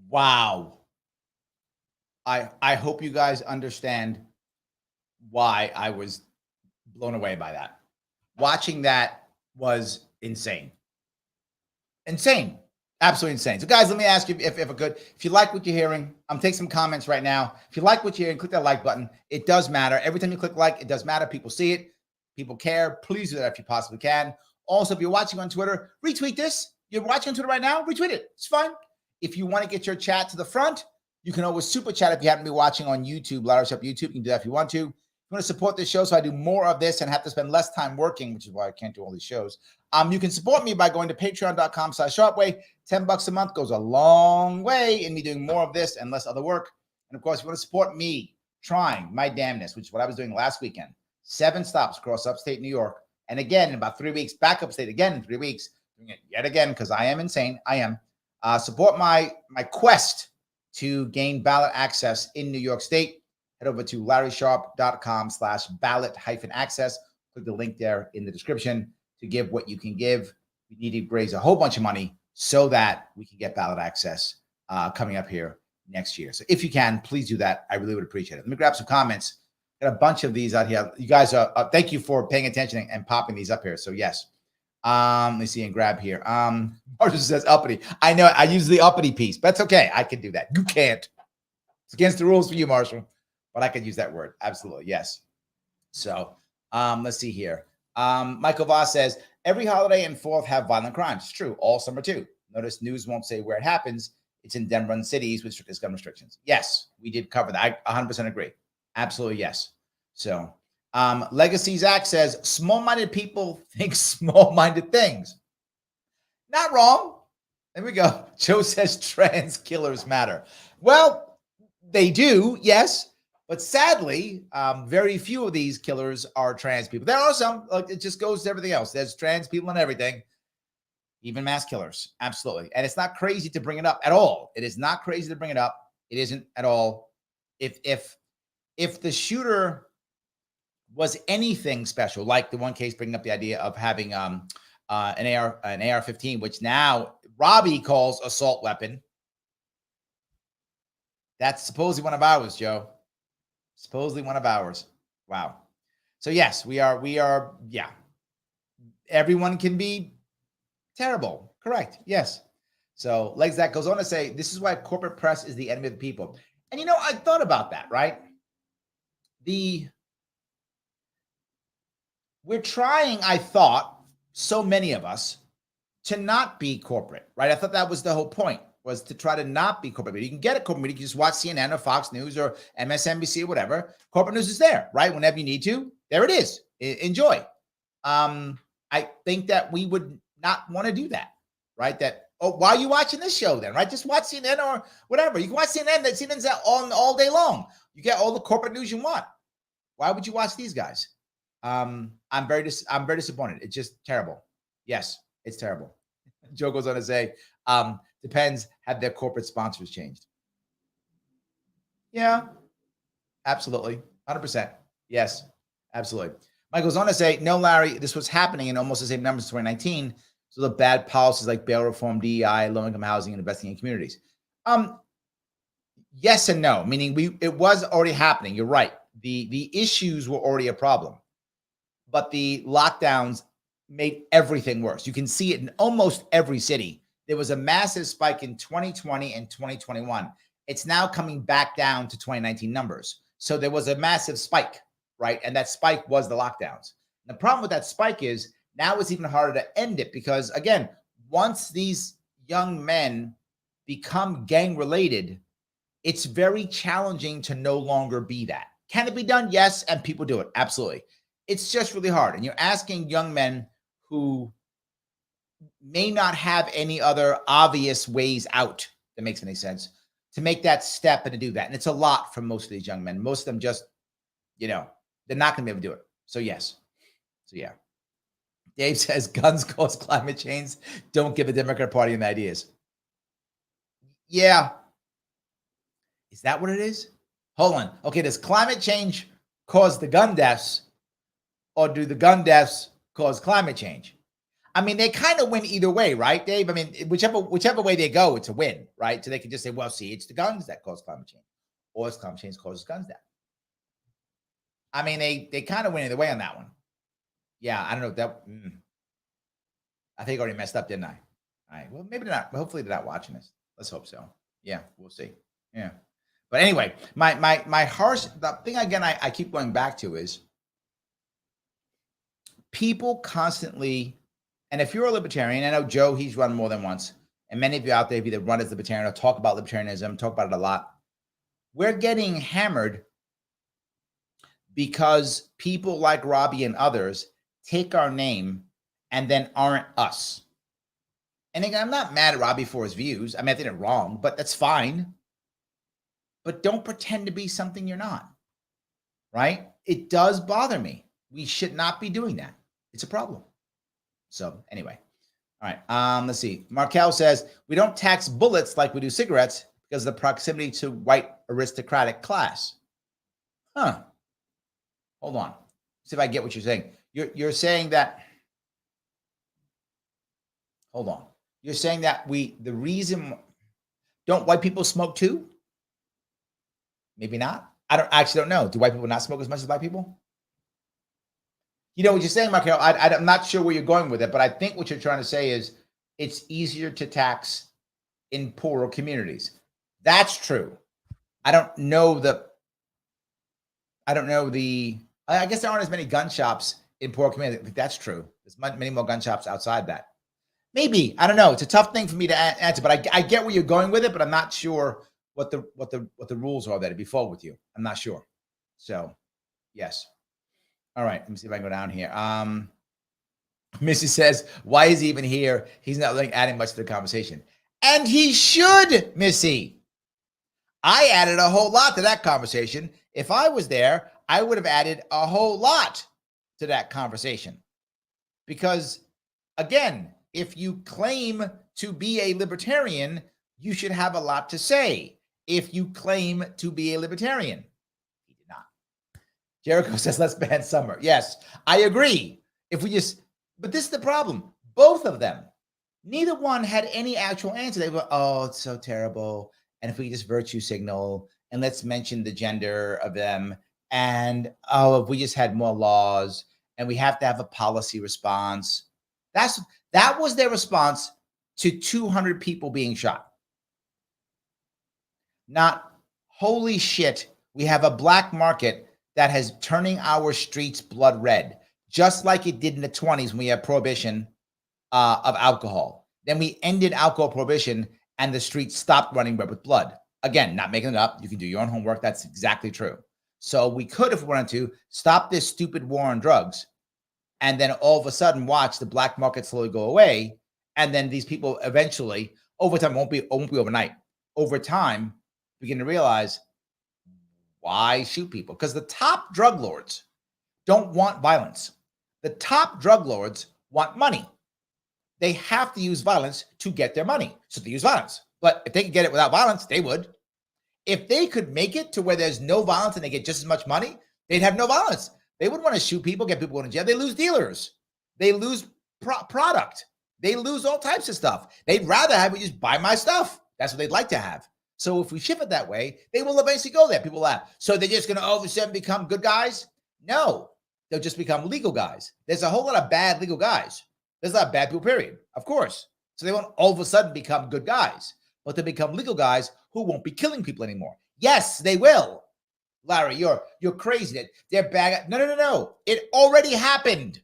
Wow. I hope you guys understand why I was blown away by that. Watching that was insane. Absolutely insane. So guys, let me ask you if I could, if you like what you're hearing, I'm taking some comments right now. If you like what you're hearing, click that like button. It does matter. Every time you click like, it does matter. People see it. People care. Please do that if you possibly can. Also, if you're watching on Twitter, retweet this. You're watching on Twitter right now, retweet it. It's fine. If you want to get your chat to the front, you can always super chat if you happen to be watching on YouTube, Larry Shop YouTube. You can do that if you want to. If you want to support this show so I do more of this and have to spend less time working, which is why I can't do all these shows, you can support me by going to patreon.com/Sharpway. $10 a month goes a long way in me doing more of this and less other work. And of course, if you want to support me trying my damnness, which is what I was doing last weekend, 7 stops across upstate New York. And again, in about 3 weeks, back upstate again in 3 weeks, doing it yet again because I am insane. I am. Support my quest to gain ballot access in New York State. Head over to larrysharp.com/ballot-access. Click the link there in the description to give what you can give. We need to raise a whole bunch of money so that we can get ballot access coming up here next year. So if you can, please do that. I really would appreciate it. Let me grab some comments. Got a bunch of these out here. You guys thank you for paying attention and popping these up here. So yes. Let me see and grab here. Marshall says uppity. I know I use the uppity piece, but that's okay. I can do that. You can't. It's against the rules for you, Marshall, but I can use that word. Absolutely. Yes. So let's see here. Michael Voss says, every holiday and 4th have violent crimes. It's true. All summer too. Notice news won't say where it happens. It's in Denver and cities with strictest gun restrictions. Yes, we did cover that. I 100% agree. Absolutely, yes. So, Legacy Zach says, small-minded people think small-minded things. Not wrong. There we go. Joe says trans killers matter. Well, they do, yes. But sadly, very few of these killers are trans people. There are some. Like, it just goes to everything else. There's trans people and everything, even mass killers. Absolutely. And it's not crazy to bring it up at all. It is not crazy to bring it up. It isn't at all. If the shooter was anything special, like the one case bringing up the idea of having an AR-15, which now Robbie calls assault weapon. That's supposedly one of ours, Joe. Supposedly one of ours. Wow. So yes, we are, yeah. Everyone can be terrible. Correct. Yes. So Legs that goes on to say, this is why corporate press is the enemy of the people. And I thought about that, right? We're trying, I thought, so many of us, to not be corporate, right? I thought that was the whole point, was to try to not be corporate media. You can get a corporate media, you can just watch CNN or Fox News or MSNBC or whatever. Corporate news is there, right? Whenever you need to, there it is. Enjoy. I think that we would not want to do that, right? Why are you watching this show then, right? Just watch CNN or whatever. You can watch CNN. That CNN's on all day long. You get all the corporate news you want. Why would you watch these guys? I'm very disappointed. It's just terrible. Yes, it's terrible. Joe goes on to say, depends, have their corporate sponsors changed? Yeah, absolutely. 100%. Yes, absolutely. Mike goes on to say, no, Larry, this was happening in almost the same numbers as 2019. So the bad policies like bail reform, DEI, low-income housing, and investing in communities. Yes and no, meaning it was already happening. You're right. The issues were already a problem, but the lockdowns made everything worse. You can see it in almost every city. There was a massive spike in 2020 and 2021. It's now coming back down to 2019 numbers. So there was a massive spike, right? And that spike was the lockdowns. The problem with that spike is now it's even harder to end it because, again, once these young men become gang related, it's very challenging to no longer be that. Can it be done? Yes. And people do it. Absolutely. It's just really hard. And you're asking young men who may not have any other obvious ways out that makes any sense to make that step and to do that. And it's a lot for most of these young men. Most of them just, they're not going to be able to do it. So yes. So yeah. Dave says guns cause climate change. Don't give the Democrat Party any ideas. Yeah. Is that what it is? Hold on. Okay. Does climate change cause the gun deaths, or do the gun deaths cause climate change? I mean, they kind of win either way, right, Dave? I mean, whichever way they go, it's a win, right? So they can just say, well, see, it's the guns that cause climate change, or it's climate change causes guns death. I mean, they kind of win either way on that one. Yeah, I don't know if that. I think I already messed up, didn't I? All right. Well, maybe they're not. Hopefully, they're not watching this. Let's hope so. Yeah, we'll see. Yeah. But anyway, my harsh, the thing again I keep going back to is people constantly, and if you're a libertarian, I know Joe, he's run more than once, and many of you out there have either run as libertarian or talk about libertarianism, talk about it a lot. We're getting hammered because people like Robbie and others take our name and then aren't us. And again, I'm not mad at Robbie for his views. I mean, I think they're wrong, but that's fine. But don't pretend to be something you're not, right? It does bother me. We should not be doing that. It's a problem. So anyway, all right. Let's see. Markel says, we don't tax bullets like we do cigarettes because of the proximity to white aristocratic class. Huh. Hold on. See if I get what you're saying. You're saying that, hold on. You're saying that the reason, don't white people smoke too? Maybe not. I don't know. Do white people not smoke as much as black people? You know what you're saying, Markel? I'm not sure where you're going with it, but I think what you're trying to say is it's easier to tax in poorer communities. That's true. I guess there aren't as many gun shops in poor communities. I think that's true. There's many more gun shops outside that. Maybe, I don't know. It's a tough thing for me to answer, but I get where you're going with it, but I'm not sure what the rules are that default with you. I'm not sure. So, yes. All right, let me see if I can go down here. Missy says, why is he even here? He's not like adding much to the conversation. And he should, Missy. I added a whole lot to that conversation. If I was there, I would have added a whole lot to that conversation. Because, again, if you claim to be a libertarian, you should have a lot to say. If you claim to be a libertarian. He did not. Jericho says, let's ban Summer. Yes, I agree. But this is the problem. Both of them, neither one had any actual answer. They were, oh, it's so terrible. And if we just virtue signal and let's mention the gender of them. And, oh, if we just had more laws and we have to have a policy response. That was their response to 200 people being shot. Not, holy shit, we have a black market that has turning our streets blood red, just like it did in the 20s when we had prohibition of alcohol. Then we ended alcohol prohibition and the streets stopped running red with blood. Again, not making it up. You can do your own homework. That's exactly true. So we could, if we wanted to, stop this stupid war on drugs and then all of a sudden watch the black market slowly go away. And then these people eventually, over time, won't be overnight. Over time, begin to realize, why shoot people? Because the top drug lords don't want violence. The top drug lords want money. They have to use violence to get their money. So they use violence. But if they could get it without violence, they would. If they could make it to where there's no violence and they get just as much money, they'd have no violence. They wouldn't want to shoot people, get people going to jail. They lose dealers. They lose product. They lose all types of stuff. They'd rather have you just buy my stuff. That's what they'd like to have. So if we shift it that way, they will eventually go there. People laugh. So they're just going to all of a sudden become good guys? No, they'll just become legal guys. There's a whole lot of bad legal guys. There's a lot of bad people, period. Of course. So they won't all of a sudden become good guys, but they become legal guys who won't be killing people anymore. Yes, they will. Larry, you're crazy. They're bad. No. It already happened.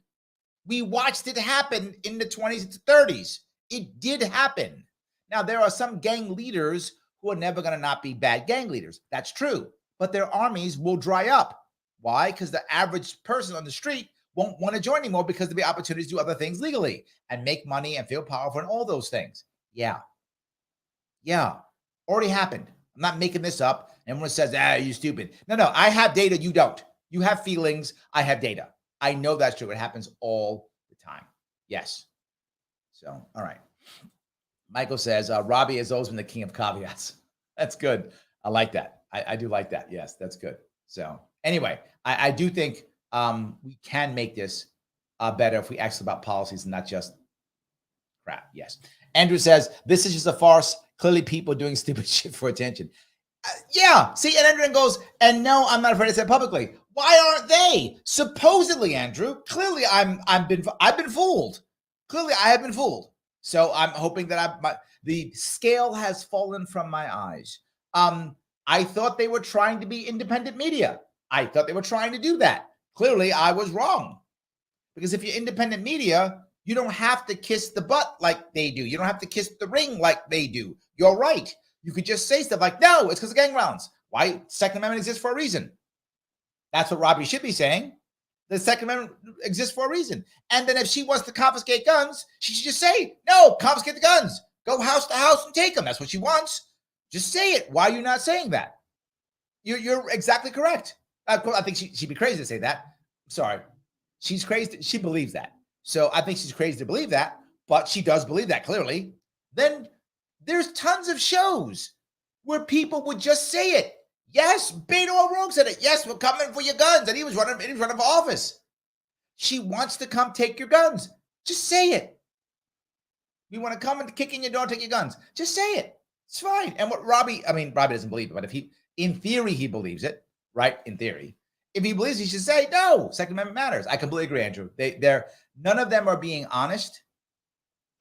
We watched it happen in the 20s and 30s. It did happen. Now, there are some gang leaders who are never going to not be bad gang leaders. That's true. But their armies will dry up. Why? Because the average person on the street won't want to join anymore because there'll be opportunities to do other things legally and make money and feel powerful and all those things. Yeah. Already happened. I'm not making this up. Everyone says, you stupid. No, I have data. You don't. You have feelings. I have data. I know that's true. It happens all the time. Yes. So, all right. Michael says, Robbie has always been the king of caveats. That's good. I like that. I do like that. Yes, that's good. So anyway, I do think we can make this better if we ask about policies and not just crap. Yes. Andrew says, this is just a farce. Clearly people doing stupid shit for attention. Yeah. See, and Andrew goes, and no, I'm not afraid to say it publicly. Why aren't they? Supposedly, Andrew, clearly I've been fooled. Clearly I have been fooled. So I'm hoping that the scale has fallen from my eyes. I thought they were trying to be independent media. I thought they were trying to do that. Clearly, I was wrong. Because if you're independent media, you don't have to kiss the butt like they do. You don't have to kiss the ring like they do. You're right. You could just say stuff like, no, it's because of gang violence. Why? Second Amendment exists for a reason. That's what Robbie should be saying. The Second Amendment exists for a reason. And then if she wants to confiscate guns, she should just say, no, confiscate the guns. Go house to house and take them. That's what she wants. Just say it. Why are you not saying that? You're exactly correct. I think she'd be crazy to say that. Sorry. She's crazy. She believes that. So I think she's crazy to believe that, but she does believe that clearly. Then there's tons of shows where people would just say it. Yes, Beto O'Rourke said it. Yes, we're coming for your guns. And he was running for office. She wants to come take your guns. Just say it. We want to come and kick in your door and take your guns. Just say it. It's fine. And what Robbie doesn't believe it, but if in theory, he believes it, right? In theory. If he believes, he should say, no, Second Amendment matters. I completely agree, Andrew. None of them are being honest.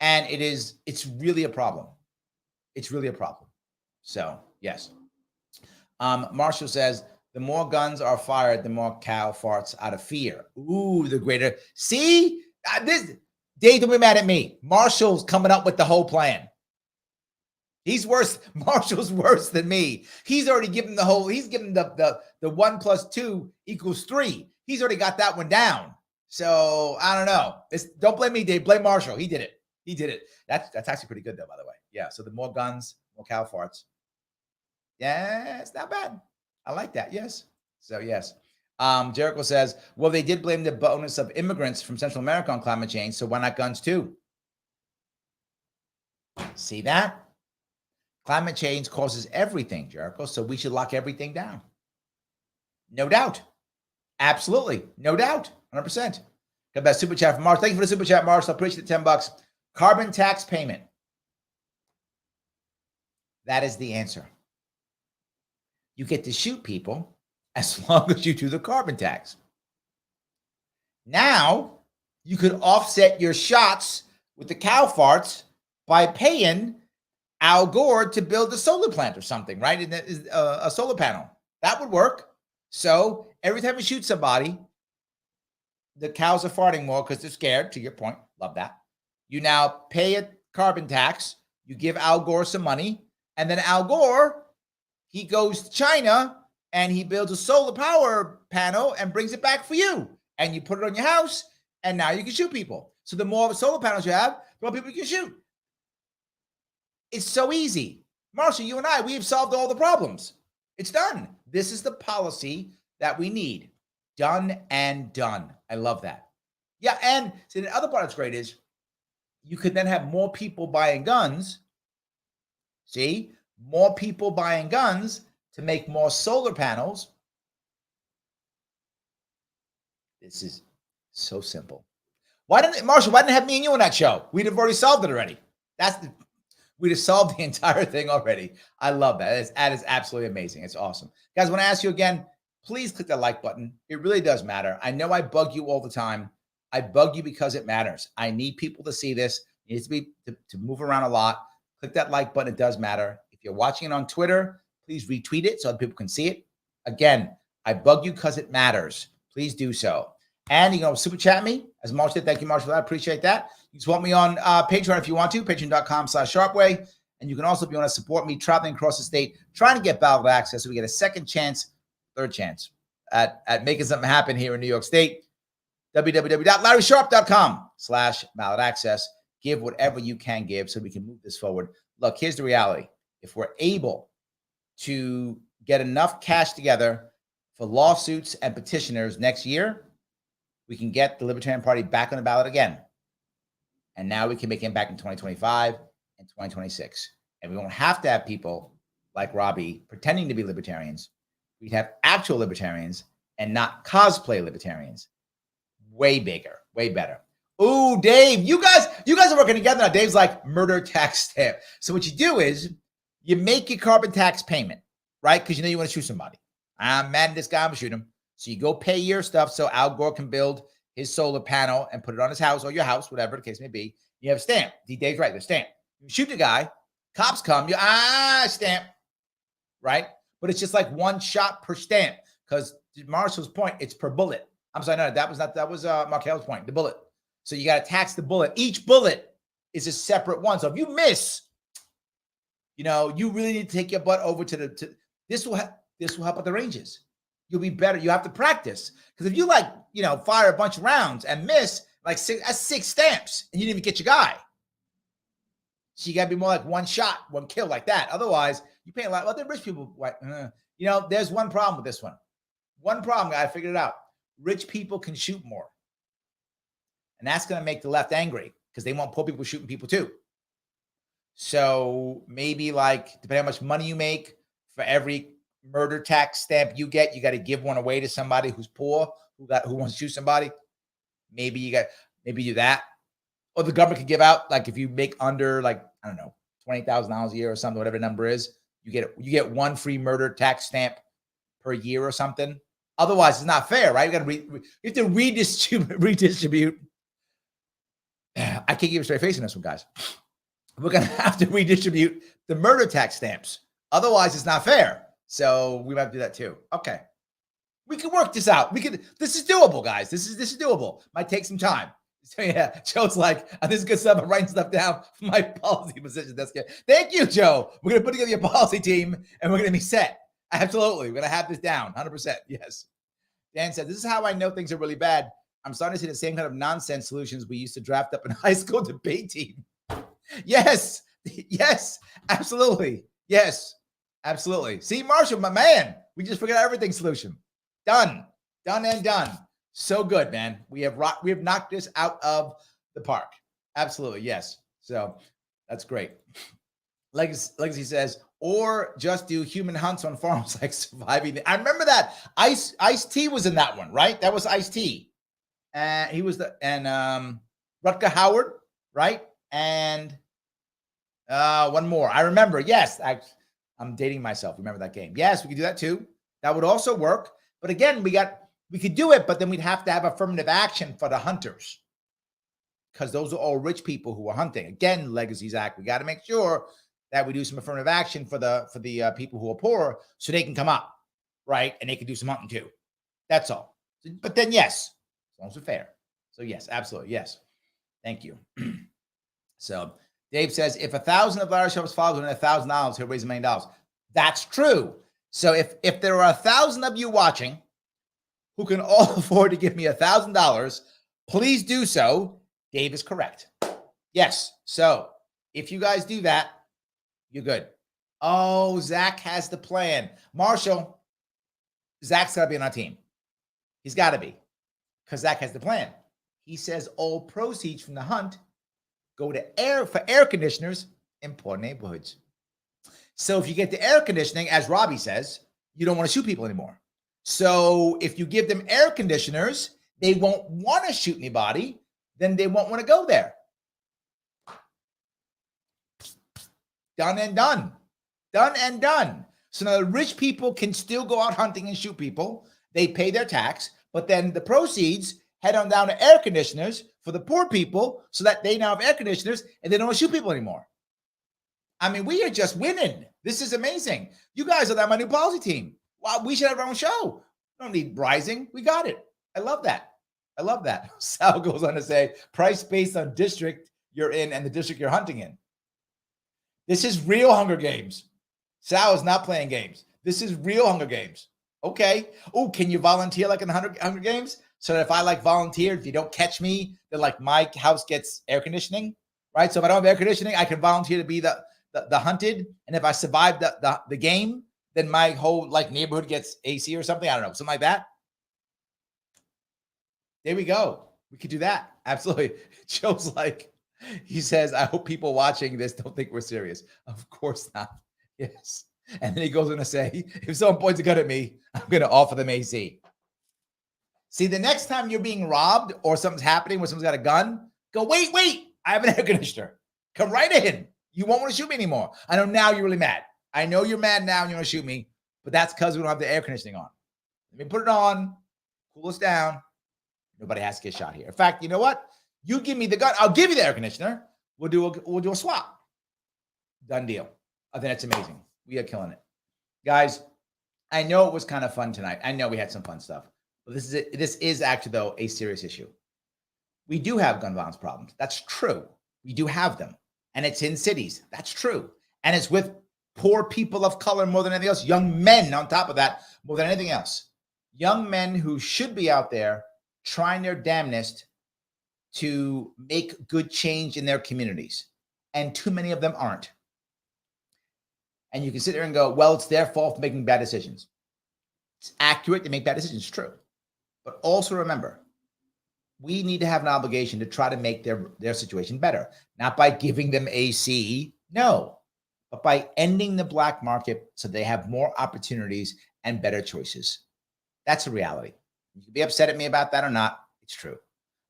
And it's really a problem. It's really a problem. So, yes. Marshall says, The more guns are fired, the more cow farts out of fear. Ooh, the greater. See, this Dave, don't be mad at me. Marshall's coming up with the whole plan. He's worse. Marshall's worse than me. He's already given the whole. He's given the 1 + 2 = 3. He's already got that one down. So I don't know. Don't blame me, Dave. Blame Marshall. He did it. He did it. That's actually pretty good, though, by the way. Yeah. So the more guns, more cow farts. Yeah, it's not bad. I like that. Yes. So yes. Jericho says, well, they did blame the bonus of immigrants from Central America on climate change. So why not guns too? See that? Climate change causes everything, Jericho. So we should lock everything down. No doubt. Absolutely. No doubt. 100%. Got that super chat from Mars. Thank you for the super chat, Mars. I appreciate the $10. Carbon tax payment. That is the answer. You get to shoot people as long as you do the carbon tax. Now, you could offset your shots with the cow farts by paying Al Gore to build a solar plant or something, right? And a solar panel. That would work. So every time you shoot somebody, the cows are farting more because they're scared, to your point. Love that. You now pay a carbon tax. You give Al Gore some money. And then Al Gore, he goes to China and he builds a solar power panel and brings it back for you. And you put it on your house, and now you can shoot people. So the more solar panels you have, the more people you can shoot. It's so easy. Marshall, you and I, we have solved all the problems. It's done. This is the policy that we need. Done and done. I love that. Yeah, and see, the other part that's great is you could then have more people buying guns. See? More people buying guns to make more solar panels. This is so simple. Marshall, why didn't it have me and you on that show? We'd have already solved it already. We'd have solved the entire thing already. I love that. That is absolutely amazing. It's awesome. Guys, when I ask you again, please click that like button. It really does matter. I know I bug you all the time. I bug you because it matters. I need people to see this. It needs to move around a lot. Click that like button. It does matter. If you're watching it on Twitter, please retweet it so other people can see it. Again, I bug you because it matters. Please do so. And you can super chat me, as Marshall said. Thank you, Marshall, for that. I appreciate that. You can support me on Patreon if you want to, patreon.com/sharpway. And you can also, if you want to support me traveling across the state, trying to get ballot access so we get a second chance, third chance at making something happen here in New York State. www.larrysharp.com/ballot access. Give whatever you can give so we can move this forward. Look, here's the reality. If we're able to get enough cash together for lawsuits and petitioners next year, we can get the Libertarian Party back on the ballot again. And now we can make impact in 2025 and 2026. And we won't have to have people like Robbie pretending to be libertarians. We'd have actual libertarians and not cosplay libertarians. Way bigger, way better. Ooh, Dave, you guys are working together now. Dave's like murder tax stamp. So what you do is you make your carbon tax payment, right? Because you know you want to shoot somebody. I'm mad at this guy, I'm gonna shoot him. So you go pay your stuff so Al Gore can build his solar panel and put it on his house or your house, whatever the case may be. You have a stamp. Dave's right, the stamp. You shoot the guy, cops come, you stamp, right? But it's just like one shot per stamp because to Marshall's point, it's per bullet. I'm sorry, no, that was Markel's point, the bullet. So you got to tax the bullet. Each bullet is a separate one. So if you miss, you really need to take your butt over to this will help at the ranges. You'll be better. You have to practice because if you fire a bunch of rounds and miss, that's 6 stamps and you didn't even get your guy. So you got to be more like one shot, one kill like that. Otherwise, you pay a lot. Well, the rich people, there's one problem with this one. One problem, guy, I figured it out. Rich people can shoot more. And that's going to make the left angry because they want poor people shooting people too. So maybe depending on how much money you make, for every murder tax stamp you get, you got to give one away to somebody who's poor, who wants to shoot somebody. Maybe do that. Or the government can give out, if you make under $20,000 a year or something, whatever the number is, you get one free murder tax stamp per year or something. Otherwise, it's not fair, right? You have to redistribute. I can't give a straight face on this one, guys. We're going to have to redistribute the murder tax stamps. Otherwise, it's not fair. So we might have to do that too. Okay. We can work this out. This is doable, guys. This is doable. Might take some time. So yeah, Joe's like, this is good stuff. I'm writing stuff down for my policy position. That's good. Thank you, Joe. We're going to put together your policy team and we're going to be set. Absolutely. We're going to have this down. 100%. Yes. Dan said, this is how I know things are really bad. I'm starting to see the same kind of nonsense solutions we used to draft up in high school debate team. Yes. Yes. Absolutely. Yes. Absolutely. See, Marshall, my man, we just figured out everything solution. Done and done. So good, man. We have knocked this out of the park. Absolutely, yes. So that's great. Legacy says, or just do human hunts on farms like surviving. I remember that. Ice-T was in that one, right? That was Ice-T. And he was Rutger Hauer, right? And one more. I remember. Yes, I'm dating myself. Remember that game? Yes, we could do that too. That would also work. But again, we could do it, but then we'd have to have affirmative action for the hunters because those are all rich people who are hunting. Again, Legacies Act. We got to make sure that we do some affirmative action for the people who are poor so they can come up, right? And they can do some hunting too. That's all. But then, yes, as long as we're fair. So yes, absolutely, yes. Thank you. So Dave says, if 1,000 of Larry Sharp's followers win $1,000, he'll raise $1 million. That's true. So if there are 1,000 of you watching who can all afford to give me $1,000, please do so. Dave is correct. Yes. So if you guys do that, you're good. Oh, Zach has the plan. Marshall, Zach's got to be on our team. He's got to be because Zach has the plan. He says all proceeds from the hunt go to air conditioners in poor neighborhoods. So if you get the air conditioning, as Robbie says, you don't want to shoot people anymore. So if you give them air conditioners, they won't want to shoot anybody. Then they won't want to go there. Done and done. Done and done. So now the rich people can still go out hunting and shoot people. They pay their tax, but then the proceeds head on down to air conditioners for the poor people so that they now have air conditioners and they don't want to shoot people anymore. I mean, we are just winning. This is amazing. You guys are my new policy team. Wow, we should have our own show. We don't need Rising. We got it. I love that. I love that. Sal goes on to say, price based on district you're in and the district you're hunting in. This is real Hunger Games. Sal is not playing games. This is real Hunger Games. Okay. Oh, can you volunteer like in the Hunger Games? So that if I volunteer, if you don't catch me, then my house gets air conditioning, right? So if I don't have air conditioning, I can volunteer to be the hunted. And if I survive the game, then my whole neighborhood gets AC or something. I don't know, something like that. There we go. We could do that. Absolutely. Joe's he says, I hope people watching this don't think we're serious. Of course not. Yes. And then he goes on to say, if someone points a gun at me, I'm going to offer them AC. See, the next time you're being robbed or something's happening where someone's got a gun, go, wait, I have an air conditioner. Come right in. You won't want to shoot me anymore. I know now you're really mad. I know you're mad now and you want to shoot me, but that's because we don't have the air conditioning on. Let me put it on, cool us down. Nobody has to get shot here. In fact, you know what? You give me the gun. I'll give you the air conditioner. We'll do a swap. Done deal. I think that's amazing. We are killing it. Guys, I know it was kind of fun tonight. I know we had some fun stuff. But this is actually, though, a serious issue. We do have gun violence problems. That's true. We do have them. And it's in cities. That's true. And it's with poor people of color more than anything else. Young men on top of that more than anything else. Young men who should be out there trying their damnedest to make good change in their communities. And too many of them aren't. And you can sit there and go, well, it's their fault for making bad decisions. It's accurate to make bad decisions, it's true. But also remember, we need to have an obligation to try to make their situation better. Not by giving them AC, no, but by ending the black market so they have more opportunities and better choices. That's a reality. You can be upset at me about that or not. It's true.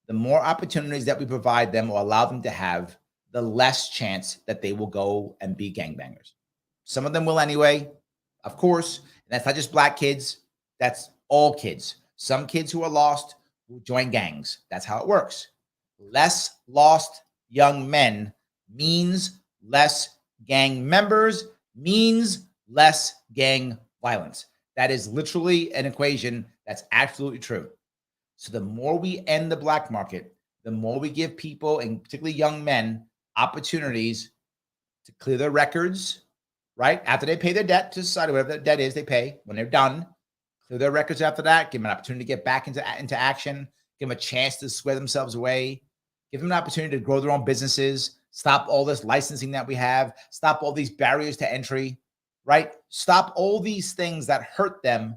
The more opportunities that we provide them or allow them to have, the less chance that they will go and be gangbangers. Some of them will anyway, of course. And that's not just black kids. That's all kids. Some kids who are lost will join gangs. That's how it works. Less lost young men means less gang members, means less gang violence. That is literally an equation That's absolutely true. So the more we end the black market, the more we give people, and particularly young men, opportunities to clear their records, right? After they pay their debt to society, whatever that debt is, they pay when they're done. Clear their records after that. Give them an opportunity to get back into action. Give them a chance to swear themselves away. Give them an opportunity to grow their own businesses. Stop all this licensing that we have. Stop all these barriers to entry, right? Stop all these things that hurt them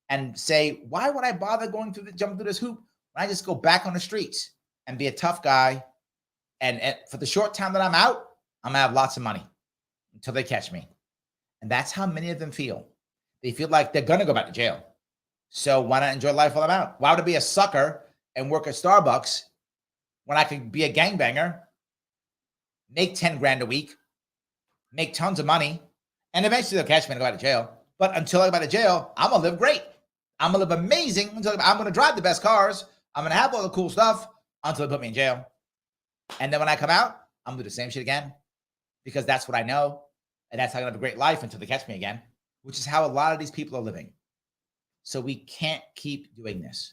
and say, why would I bother jumping through this hoop when I just go back on the streets and be a tough guy? And for the short time that I'm out, I'm going to have lots of money until they catch me. And that's how many of them feel. They feel like they're going to go back to jail. So why not enjoy life while I'm out? Why would I be a sucker and work at Starbucks when I could be a gangbanger, make 10 grand a week, make tons of money, and eventually they'll catch me and go out to jail. But until I go out to jail, I'm going to live great. I'm going to live amazing. I'm going to drive the best cars. I'm going to have all the cool stuff until they put me in jail. And then when I come out, I'm going to do the same shit again because that's what I know. And that's how I'm going to have a great life until they catch me again, which is how a lot of these people are living. So we can't keep doing this.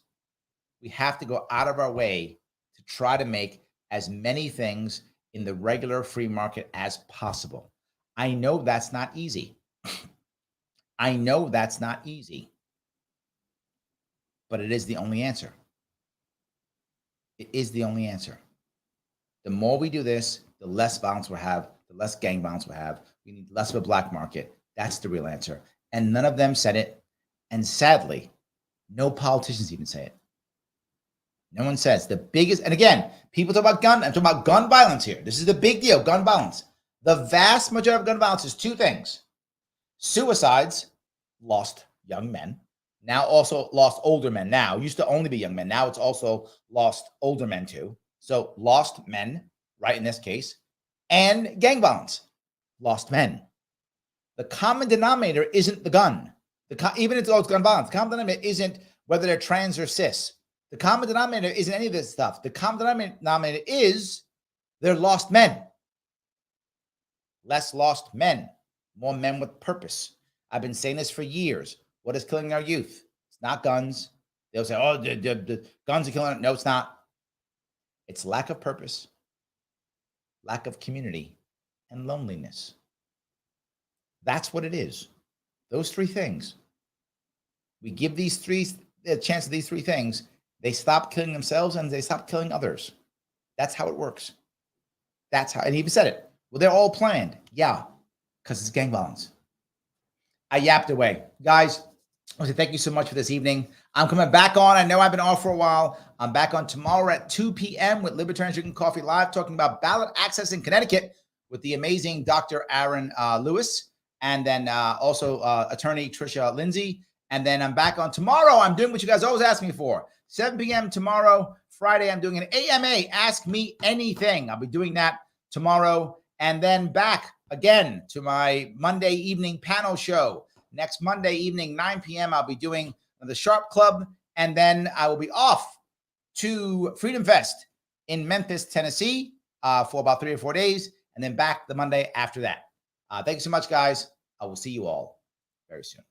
We have to go out of our way to try to make as many things in the regular free market as possible. I know that's not easy. I know that's not easy. But it is the only answer. It is the only answer. The more we do this, the less violence we'll have, the less gang violence we'll have. We need less of a black market. That's the real answer. And none of them said it. And sadly, no politicians even say it. No one says the biggest, and again, people talk about I'm talking about gun violence here. This is the big deal, gun violence. The vast majority of gun violence is two things. Suicides, lost young men. Now also lost older men. Now, used to only be young men. Now it's also lost older men too. So lost men, right, in this case. And gang violence, lost men. The common denominator isn't the gun. Even if it's gun violence, the common denominator isn't whether they're trans or cis. The common denominator isn't any of this stuff. The common denominator is they're lost men. Less lost men, more men with purpose. I've been saying this for years. What is killing our youth? It's not guns. They'll say, oh, the guns are killing. No, it's not. It's lack of purpose, lack of community, and loneliness. That's what it is. Those three things. We give these three a chance of these three things. They stop killing themselves and they stop killing others. That's how it works. That's how, and he even said it. Well, they're all planned. Yeah, because it's gang violence. I yapped away. Guys, I want to thank you so much for this evening. I'm coming back on. I know I've been off for a while. I'm back on tomorrow at 2 p.m. with Libertarians Drinking Coffee Live, talking about ballot access in Connecticut with the amazing Dr. Aaron Lewis, and then also attorney Tricia Lindsay. And then I'm back on tomorrow. I'm doing what you guys always ask me for. 7 p.m. tomorrow. Friday, I'm doing an AMA, Ask Me Anything. I'll be doing that tomorrow. And then back again to my Monday evening panel show. Next Monday evening, 9 p.m., I'll be doing the Sharp Club. And then I will be off to Freedom Fest in Memphis, Tennessee for about 3 or 4 days. And then back the Monday after that. Thank you so much, guys. I will see you all very soon.